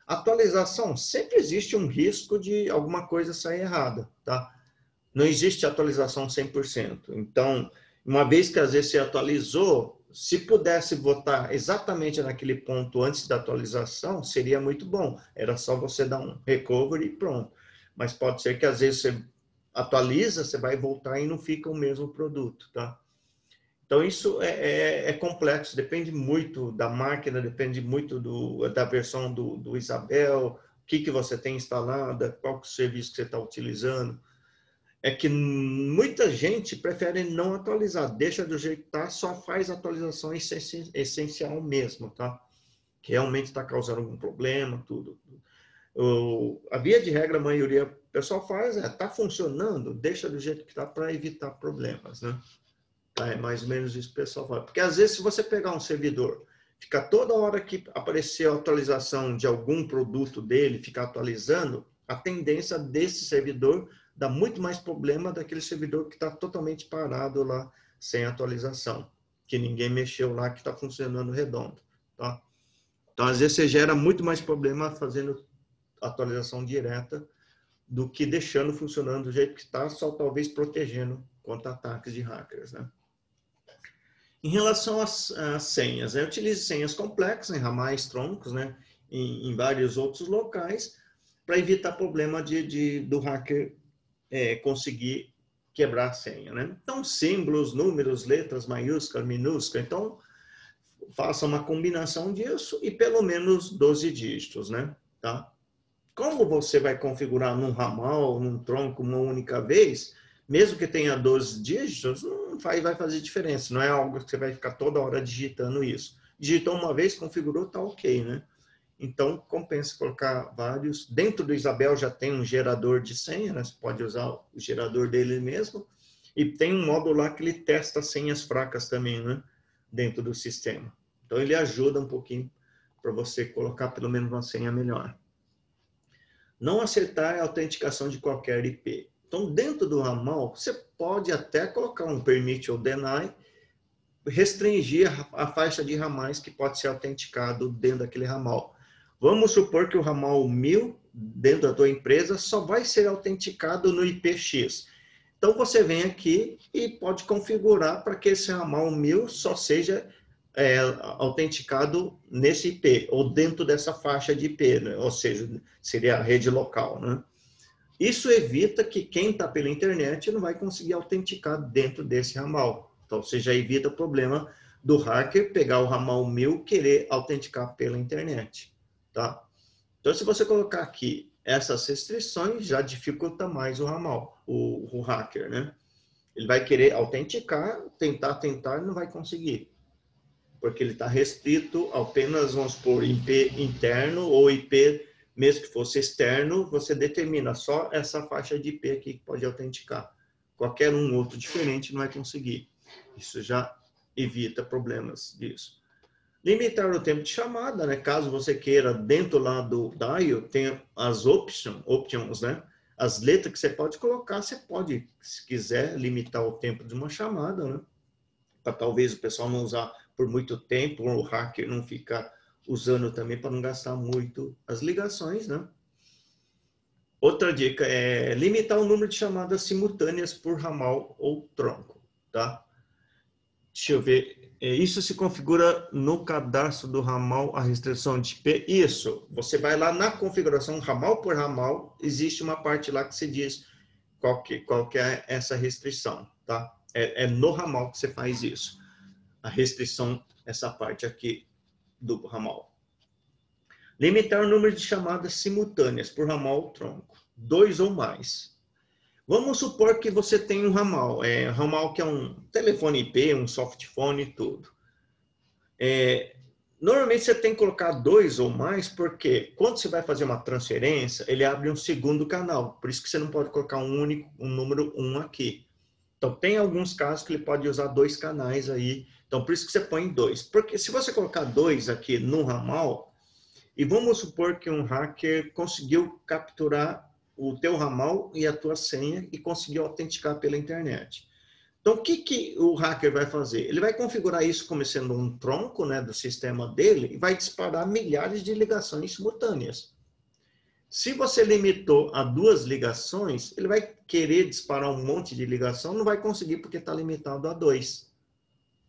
Atualização, sempre existe um risco de alguma coisa sair errada, tá? Não existe atualização 100%. Então, uma vez que às vezes você atualizou, se pudesse botar exatamente naquele ponto antes da atualização, seria muito bom. Era só você dar um recovery e pronto. Mas pode ser que às vezes você atualiza, você vai voltar e não fica o mesmo produto, tá? Então, isso é complexo, depende muito da máquina, depende muito da versão do Isabel, o que você tem instalada, qual que é o serviço que você está utilizando. É que muita gente prefere não atualizar, deixa do jeito que está, só faz atualização essencial mesmo, tá? Que realmente está causando algum problema, tudo. A via de regra, a maioria do pessoal faz, está funcionando, deixa do jeito que está para evitar problemas, né? Tá, é mais ou menos isso que o pessoal fala. Porque às vezes, se você pegar um servidor, ficar toda hora que aparecer a atualização de algum produto dele, ficar atualizando, a tendência desse servidor dá muito mais problema daquele servidor que está totalmente parado lá, sem atualização, que ninguém mexeu lá, que está funcionando redondo, tá? Então, às vezes, você gera muito mais problema fazendo atualização direta do que deixando funcionando do jeito que está, só talvez protegendo contra ataques de hackers, né? Em relação às senhas, eu utilizo senhas complexas em ramais, troncos, né, em vários outros locais, para evitar problema do hacker conseguir quebrar a senha, né? Então, símbolos, números, letras, maiúsculas, minúsculas. Então, faça uma combinação disso e pelo menos 12 dígitos, né? Tá? Como você vai configurar num ramal, num tronco, uma única vez, mesmo que tenha 12 dígitos, não vai fazer diferença. Não é algo que você vai ficar toda hora digitando isso. Digitou uma vez, configurou, tá ok, né? Então, compensa colocar vários. Dentro do Isabel já tem um gerador de senha, né? Você pode usar o gerador dele mesmo. E tem um módulo lá que ele testa senhas fracas também, né? Dentro do sistema. Então, ele ajuda um pouquinho para você colocar pelo menos uma senha melhor. Não aceitar a autenticação de qualquer IP. Então, dentro do ramal, você pode até colocar um permit ou deny, restringir a faixa de ramais que pode ser autenticado dentro daquele ramal. Vamos supor que o ramal 1000, dentro da tua empresa, só vai ser autenticado no IPX. Então, você vem aqui e pode configurar para que esse ramal 1000 só seja autenticado nesse IP, ou dentro dessa faixa de IP, né? Ou seja, seria a rede local, né? Isso evita que quem está pela internet não vai conseguir autenticar dentro desse ramal. Então, você já evita o problema do hacker pegar o ramal 1000 e querer autenticar pela internet, tá? Então, se você colocar aqui essas restrições, já dificulta mais o ramal, o hacker, né? Ele vai querer autenticar, tentar, e não vai conseguir. Porque ele está restrito apenas, vamos supor, IP interno ou IP, mesmo que fosse externo, você determina só essa faixa de IP aqui que pode autenticar. Qualquer um outro diferente não vai conseguir. Isso já evita problemas disso. Limitar o tempo de chamada, né? Caso você queira, dentro lá do dial, tem as options, né? As letras que você pode colocar, você pode, se quiser, limitar o tempo de uma chamada, né? Para talvez o pessoal não usar por muito tempo, ou o hacker não ficar usando também para não gastar muito as ligações, né? Outra dica é limitar o número de chamadas simultâneas por ramal ou tronco, tá? Deixa eu ver. Isso se configura no cadastro do ramal, a restrição de IP. Isso. Você vai lá na configuração ramal por ramal, existe uma parte lá que se diz qual que é essa restrição, tá? É no ramal que você faz isso. A restrição, essa parte aqui do ramal. Limitar o número de chamadas simultâneas por ramal ou tronco, 2 ou mais. Vamos supor que você tem um ramal, ramal que é um telefone IP, um softphone e tudo. Normalmente você tem que colocar 2 ou mais, porque quando você vai fazer uma transferência, ele abre um segundo canal. Por isso que você não pode colocar um número 1 aqui. Então, tem alguns casos que ele pode usar 2 canais aí. Então, por isso que você põe 2. Porque se você colocar 2 aqui no ramal, e vamos supor que um hacker conseguiu capturar o teu ramal e a tua senha e conseguiu autenticar pela internet. Então, o que o hacker vai fazer? Ele vai configurar isso como sendo um tronco, né, do sistema dele e vai disparar milhares de ligações simultâneas. Se você limitou a 2 ligações, ele vai querer disparar um monte de ligação, não vai conseguir porque está limitado a 2.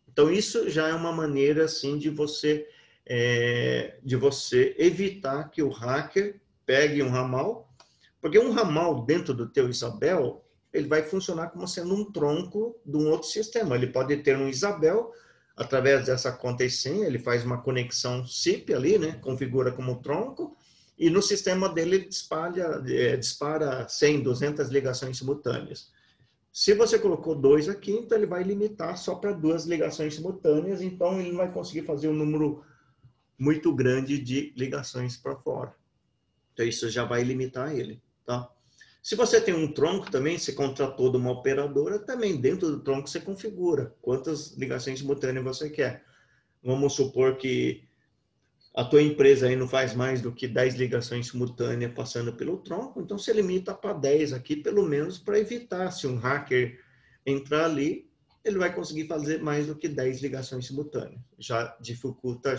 Então, isso já é uma maneira assim de você evitar que o hacker pegue um ramal, porque um ramal dentro do teu Isabel, ele vai funcionar como sendo um tronco de um outro sistema. Ele pode ter um Isabel, através dessa conta e senha, ele faz uma conexão SIP ali, né? Configura como tronco, e no sistema dele ele dispara 100, 200 ligações simultâneas. Se você colocou 2 aqui, então ele vai limitar só para 2 ligações simultâneas, então ele não vai conseguir fazer um número muito grande de ligações para fora. Então isso já vai limitar ele, tá? Se você tem um tronco também, você contratou de uma operadora, também dentro do tronco você configura quantas ligações simultâneas você quer. Vamos supor que a tua empresa aí não faz mais do que 10 ligações simultâneas passando pelo tronco, então você limita para 10 aqui, pelo menos para evitar, se um hacker entrar ali, ele vai conseguir fazer mais do que 10 ligações simultâneas. Já dificulta,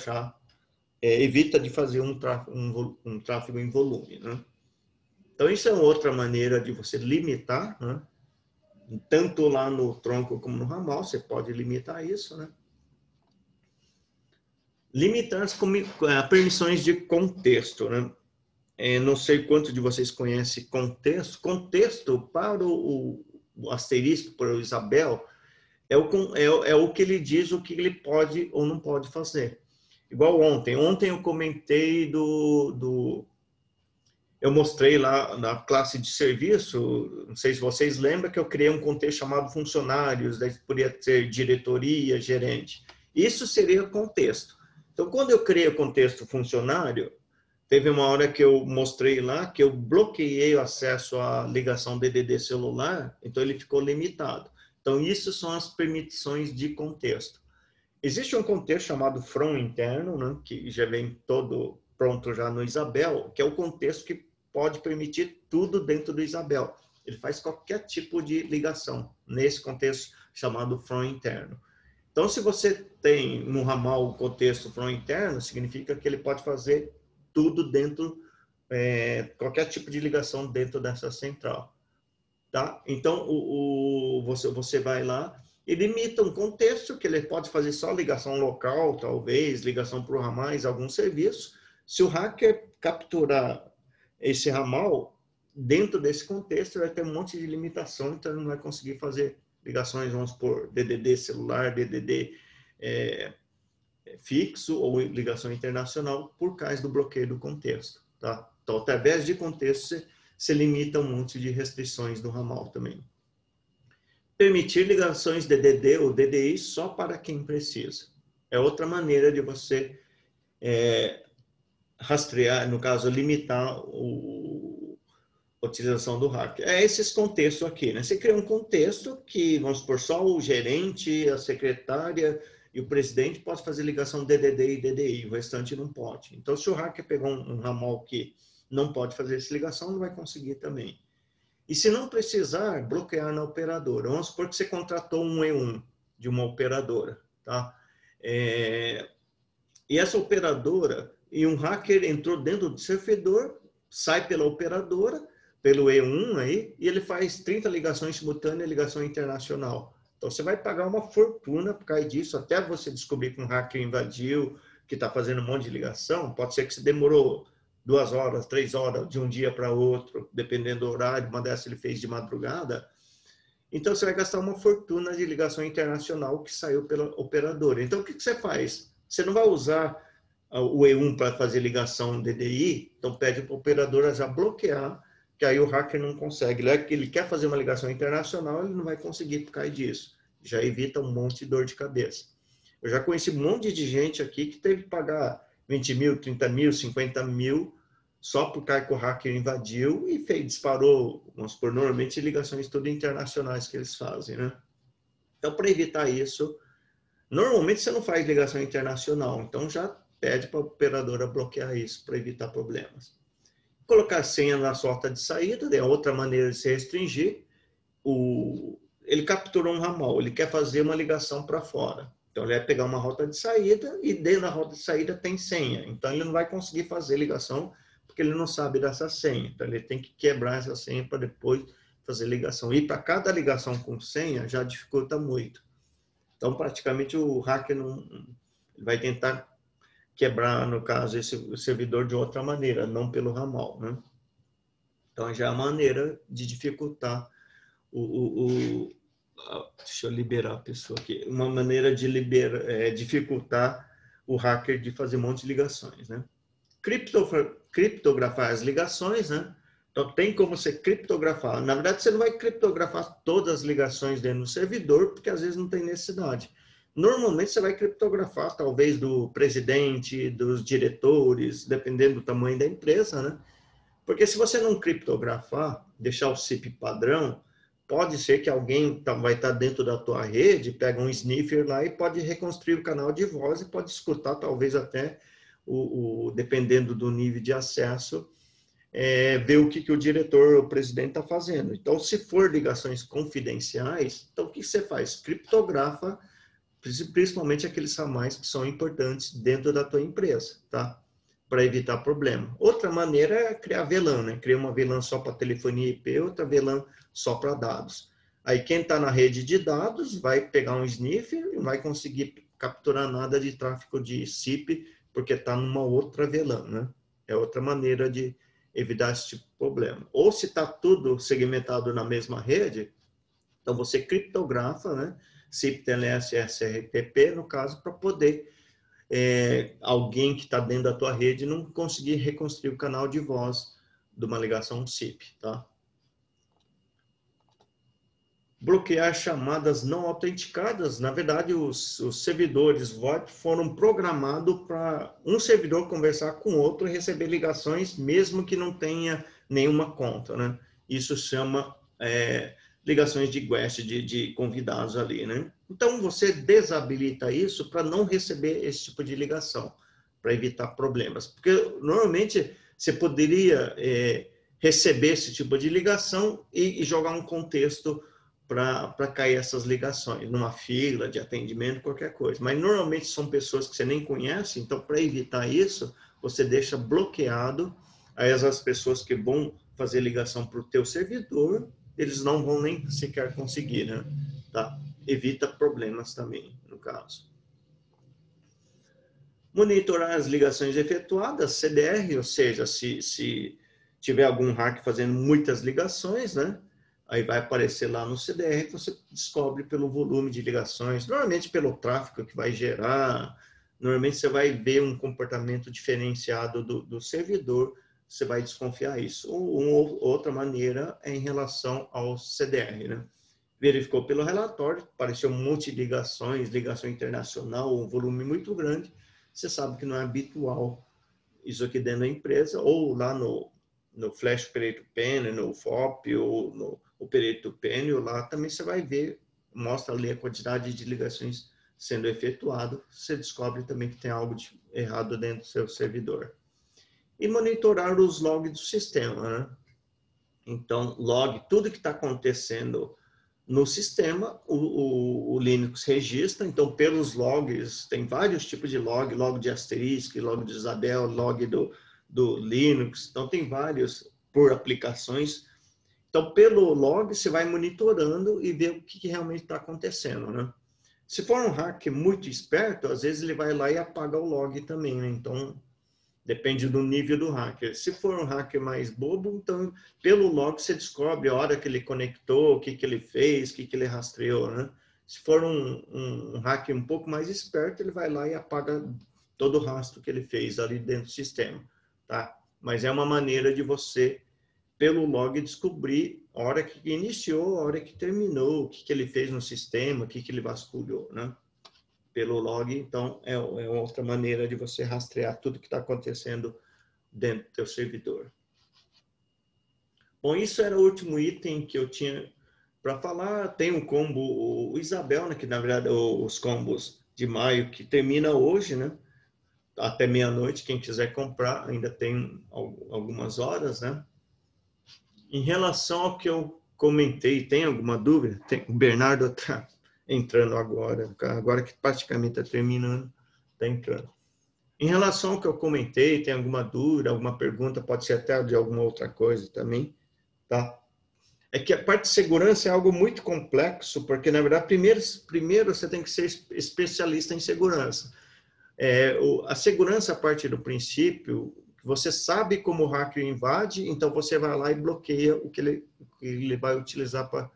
evita de fazer um tráfego em volume, né? Então, isso é outra maneira de você limitar, né? Tanto lá no tronco como no ramal, você pode limitar isso, né? Limitar as permissões de contexto, né? Não sei quanto de vocês conhecem contexto. Contexto para o asterisco, para o Isabel, é o que ele diz o que ele pode ou não pode fazer. Igual ontem. Ontem eu comentei eu mostrei lá na classe de serviço, não sei se vocês lembram, que eu criei um contexto chamado funcionários, daí poderia ser diretoria, gerente. Isso seria contexto. Então, quando eu criei o contexto funcionário, teve uma hora que eu mostrei lá que eu bloqueei o acesso à ligação DDD celular, então ele ficou limitado. Então, isso são as permissões de contexto. Existe um contexto chamado from interno, né, que já vem todo pronto já no Isabel, que é o contexto que pode permitir tudo dentro do Isabel. Ele faz qualquer tipo de ligação nesse contexto chamado from interno. Então, se você tem no ramal o contexto from interno, significa que ele pode fazer tudo dentro, qualquer tipo de ligação dentro dessa central. Tá? Então, você vai lá e limita um contexto que ele pode fazer só ligação local, talvez, ligação para o ramais, algum serviço. Se o hacker capturar esse ramal, dentro desse contexto, vai ter um monte de limitação, então ele não vai conseguir fazer ligações, vamos por DDD celular, DDD fixo ou ligação internacional por causa do bloqueio do contexto. Tá? Então, através de contexto, você limita um monte de restrições do ramal também. Permitir ligações DDD ou DDI só para quem precisa. É outra maneira de você rastrear, no caso, limitar a utilização do hacker. É esses contextos aqui, né? Você cria um contexto que, vamos supor, só o gerente, a secretária e o presidente pode fazer ligação DDD e DDI, o restante não pode. Então, se o hacker pegou um ramal que não pode fazer essa ligação, não vai conseguir também. E se não precisar, bloquear na operadora. Vamos supor que você contratou um E1 de uma operadora, tá? E essa operadora, e um hacker entrou dentro do servidor, sai pela operadora, pelo E1 aí, e ele faz 30 ligações simultâneas, ligação internacional. Então, você vai pagar uma fortuna por causa disso, até você descobrir que um hacker invadiu, que está fazendo um monte de ligação. Pode ser que você demorou 2 horas, 3 horas, de um dia para outro, dependendo do horário, uma dessas ele fez de madrugada. Então, você vai gastar uma fortuna de ligação internacional que saiu pela operadora. Então, o que você faz? Você não vai usar o E1 para fazer ligação DDI, então pede para a operadora já bloquear, que aí o hacker não consegue. Ele quer fazer uma ligação internacional, ele não vai conseguir por causa disso. Já evita um monte de dor de cabeça. Eu já conheci um monte de gente aqui que teve que pagar 20 mil, 30 mil, 50 mil, só por causa que o hacker invadiu e disparou, vamos supor, normalmente ligações tudo internacionais que eles fazem, né? Então, para evitar isso, normalmente você não faz ligação internacional, então já pede para a operadora bloquear isso para evitar problemas. Colocar senha na sua rota de saída é outra maneira de se restringir. Ele capturou um ramal, ele quer fazer uma ligação para fora. Então, ele vai pegar uma rota de saída e dentro da rota de saída tem senha. Então, ele não vai conseguir fazer ligação porque ele não sabe dessa senha. Então, ele tem que quebrar essa senha para depois fazer ligação. E para cada ligação com senha já dificulta muito. Então, praticamente, o hacker não vai tentar quebrar, no caso, esse servidor de outra maneira, não pelo ramal, né? Então, já é a maneira de dificultar deixa eu liberar a pessoa aqui. Uma maneira de dificultar o hacker de fazer um monte de ligações, né? Criptografar as ligações, né? Então, tem como você criptografar. Na verdade, você não vai criptografar todas as ligações dentro do servidor, porque às vezes não tem necessidade. Normalmente, você vai criptografar, talvez, do presidente, dos diretores, dependendo do tamanho da empresa, né? Porque se você não criptografar, deixar o CIP padrão, pode ser que alguém vai estar dentro da tua rede, pega um sniffer lá e pode reconstruir o canal de voz e pode escutar, talvez até, dependendo do nível de acesso, ver o que o diretor, o presidente está fazendo. Então, se for ligações confidenciais, então o que você faz? Criptografa, principalmente aqueles ramais que são importantes dentro da tua empresa, tá? Para evitar problema. Outra maneira é criar VLAN, né? Criar uma VLAN só para telefonia IP, outra VLAN só para dados. Aí quem está na rede de dados vai pegar um sniffer e não vai conseguir capturar nada de tráfego de SIP, porque está numa outra VLAN, né? É outra maneira de evitar esse tipo de problema. Ou se está tudo segmentado na mesma rede, então você criptografa, né? SIP, TLS, SRTP, no caso, para poder alguém que está dentro da tua rede não conseguir reconstruir o canal de voz de uma ligação SIP, tá? Bloquear chamadas não autenticadas. Na verdade, os servidores VoIP foram programados para um servidor conversar com outro e receber ligações, mesmo que não tenha nenhuma conta, né? Isso chama ligações de guest, de convidados ali, né? Então, você desabilita isso para não receber esse tipo de ligação, para evitar problemas. Porque, normalmente, você poderia receber esse tipo de ligação e jogar um contexto para cair essas ligações, numa fila de atendimento, qualquer coisa. Mas, normalmente, são pessoas que você nem conhece, então, para evitar isso, você deixa bloqueado. Aí, as pessoas que vão fazer ligação para o teu servidor, eles não vão nem sequer conseguir, né? Tá? Evita problemas também, no caso. Monitorar as ligações efetuadas, CDR, ou seja, se tiver algum hack fazendo muitas ligações, né? Aí vai aparecer lá no CDR, você descobre pelo volume de ligações, normalmente pelo tráfego que vai gerar, normalmente você vai ver um comportamento diferenciado do servidor, você vai desconfiar isso. Ou outra maneira é em relação ao CDR, né? Verificou pelo relatório, apareceu um monte de ligações, ligação internacional, um volume muito grande, você sabe que não é habitual isso aqui dentro da empresa, ou lá no Flash Operator Panel, no FOP, ou no Operator Panel, lá também você vai ver, mostra ali a quantidade de ligações sendo efetuado, você descobre também que tem algo errado dentro do seu servidor. E monitorar os logs do sistema, né? Então, log, tudo que está acontecendo no sistema, o Linux registra, então pelos logs, tem vários tipos de log de asterisco, log de Isabel, log do Linux, então tem vários por aplicações. Então, pelo log, você vai monitorando e vê o que realmente está acontecendo, né? Se for um hack muito esperto, às vezes ele vai lá e apaga o log também, né? Então, depende do nível do hacker. Se for um hacker mais bobo, então, pelo log, você descobre a hora que ele conectou, o que ele fez, o que ele rastreou, né? Se for um hacker um pouco mais esperto, ele vai lá e apaga todo o rastro que ele fez ali dentro do sistema, tá? Mas é uma maneira de você, pelo log, descobrir a hora que iniciou, a hora que terminou, o que ele fez no sistema, o que ele vasculhou, né? Pelo log, então, é outra maneira de você rastrear tudo que está acontecendo dentro do teu servidor. Bom, isso era o último item que eu tinha para falar. Tem um combo, o Isabel, né, que na verdade os combos de maio que termina hoje, né? Até meia-noite, quem quiser comprar, ainda tem algumas horas, né? Em relação ao que eu comentei, tem alguma dúvida? O Bernardo está entrando agora que praticamente está terminando, está entrando. Em relação ao que eu comentei, tem alguma dúvida, alguma pergunta, pode ser até de alguma outra coisa também, tá? É que a parte de segurança é algo muito complexo, porque, na verdade, primeiro você tem que ser especialista em segurança. A segurança a partir do princípio, você sabe como o hacker invade, então você vai lá e bloqueia o que ele vai utilizar para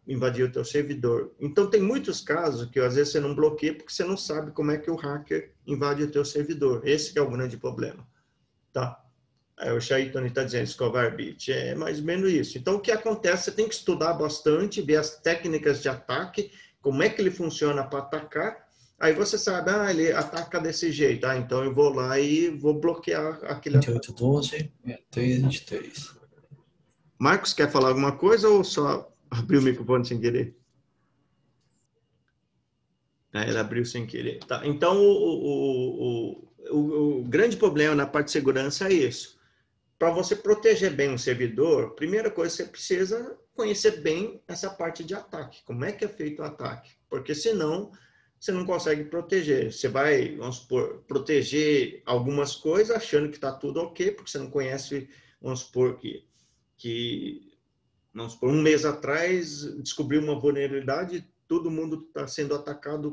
invadir o teu servidor. Então, tem muitos casos que, às vezes, você não bloqueia porque você não sabe como é que o hacker invade o teu servidor. Esse que é o grande problema, tá? O Shaiton está dizendo, Escobar Beach, é mais ou menos isso. Então, o que acontece? Você tem que estudar bastante, ver as técnicas de ataque, como é que ele funciona para atacar. Aí você sabe, ele ataca desse jeito. Então eu vou lá e vou bloquear aquele ataque. 2812, 6323. Marcos, quer falar alguma coisa ou só abriu o microfone sem querer? Ele abriu sem querer. Tá. Então, o grande problema na parte de segurança é isso. Para você proteger bem o servidor, primeira coisa, você precisa conhecer bem essa parte de ataque. Como é que é feito o ataque? Porque senão, você não consegue proteger. Você vai, vamos supor, proteger algumas coisas achando que está tudo ok, porque você não conhece, vamos supor, vamos supor, um mês atrás, descobriu uma vulnerabilidade, todo mundo está sendo atacado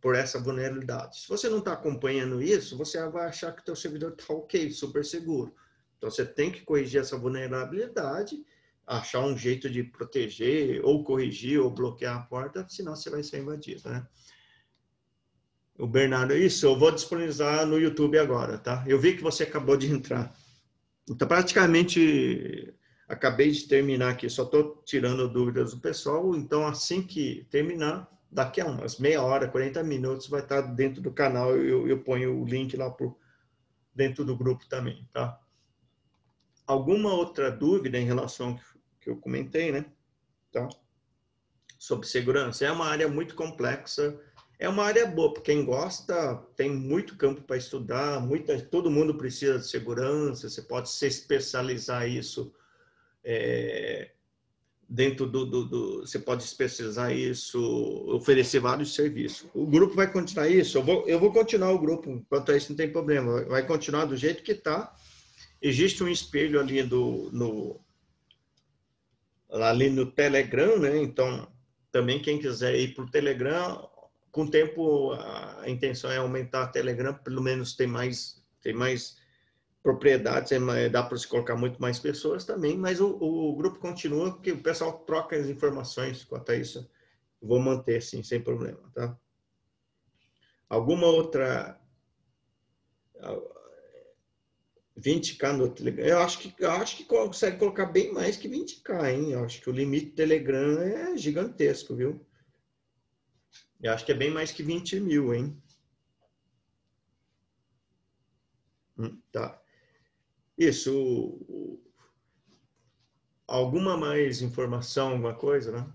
por essa vulnerabilidade. Se você não está acompanhando isso, você vai achar que o teu servidor está ok, super seguro. Então, você tem que corrigir essa vulnerabilidade, achar um jeito de proteger, ou corrigir, ou bloquear a porta, senão você vai ser invadido, né? O Bernardo, isso, eu vou disponibilizar no YouTube agora, tá? Eu vi que você acabou de entrar. Então, praticamente, acabei de terminar aqui, só estou tirando dúvidas do pessoal, então assim que terminar, daqui a umas meia hora, 40 minutos, vai estar dentro do canal, eu ponho o link lá dentro do grupo também, tá? Alguma outra dúvida em relação ao que eu comentei, né? Tá? Sobre segurança, é uma área muito complexa, é uma área boa, para quem gosta, tem muito campo para estudar, todo mundo precisa de segurança, você pode se especializar isso dentro você pode especializar isso, oferecer vários serviços. O grupo vai continuar isso, eu vou continuar o grupo, quanto a isso não tem problema, vai continuar do jeito que está. Existe um espelho ali ali no Telegram, né? Então, também quem quiser ir para o Telegram, com o tempo a intenção é aumentar o Telegram, pelo menos tem mais propriedades, dá para se colocar muito mais pessoas também, mas o grupo continua, porque o pessoal troca as informações quanto a isso. Vou manter, sim, sem problema, tá? Alguma outra 20K no Telegram? Eu acho que consegue colocar bem mais que 20K, hein? Eu acho que o limite do Telegram é gigantesco, viu? Eu acho que é bem mais que 20 mil, hein? Tá. Isso. Alguma mais informação, alguma coisa, né?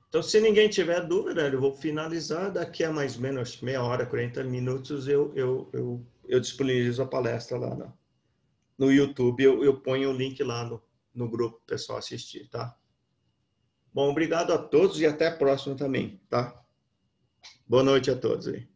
Então, se ninguém tiver dúvida, eu vou finalizar. Daqui a mais ou menos meia hora, 40 minutos, eu disponibilizo a palestra lá no YouTube. Eu ponho o link lá no grupo para o pessoal assistir, tá? Bom, obrigado a todos e até a próxima também, tá? Boa noite a todos aí.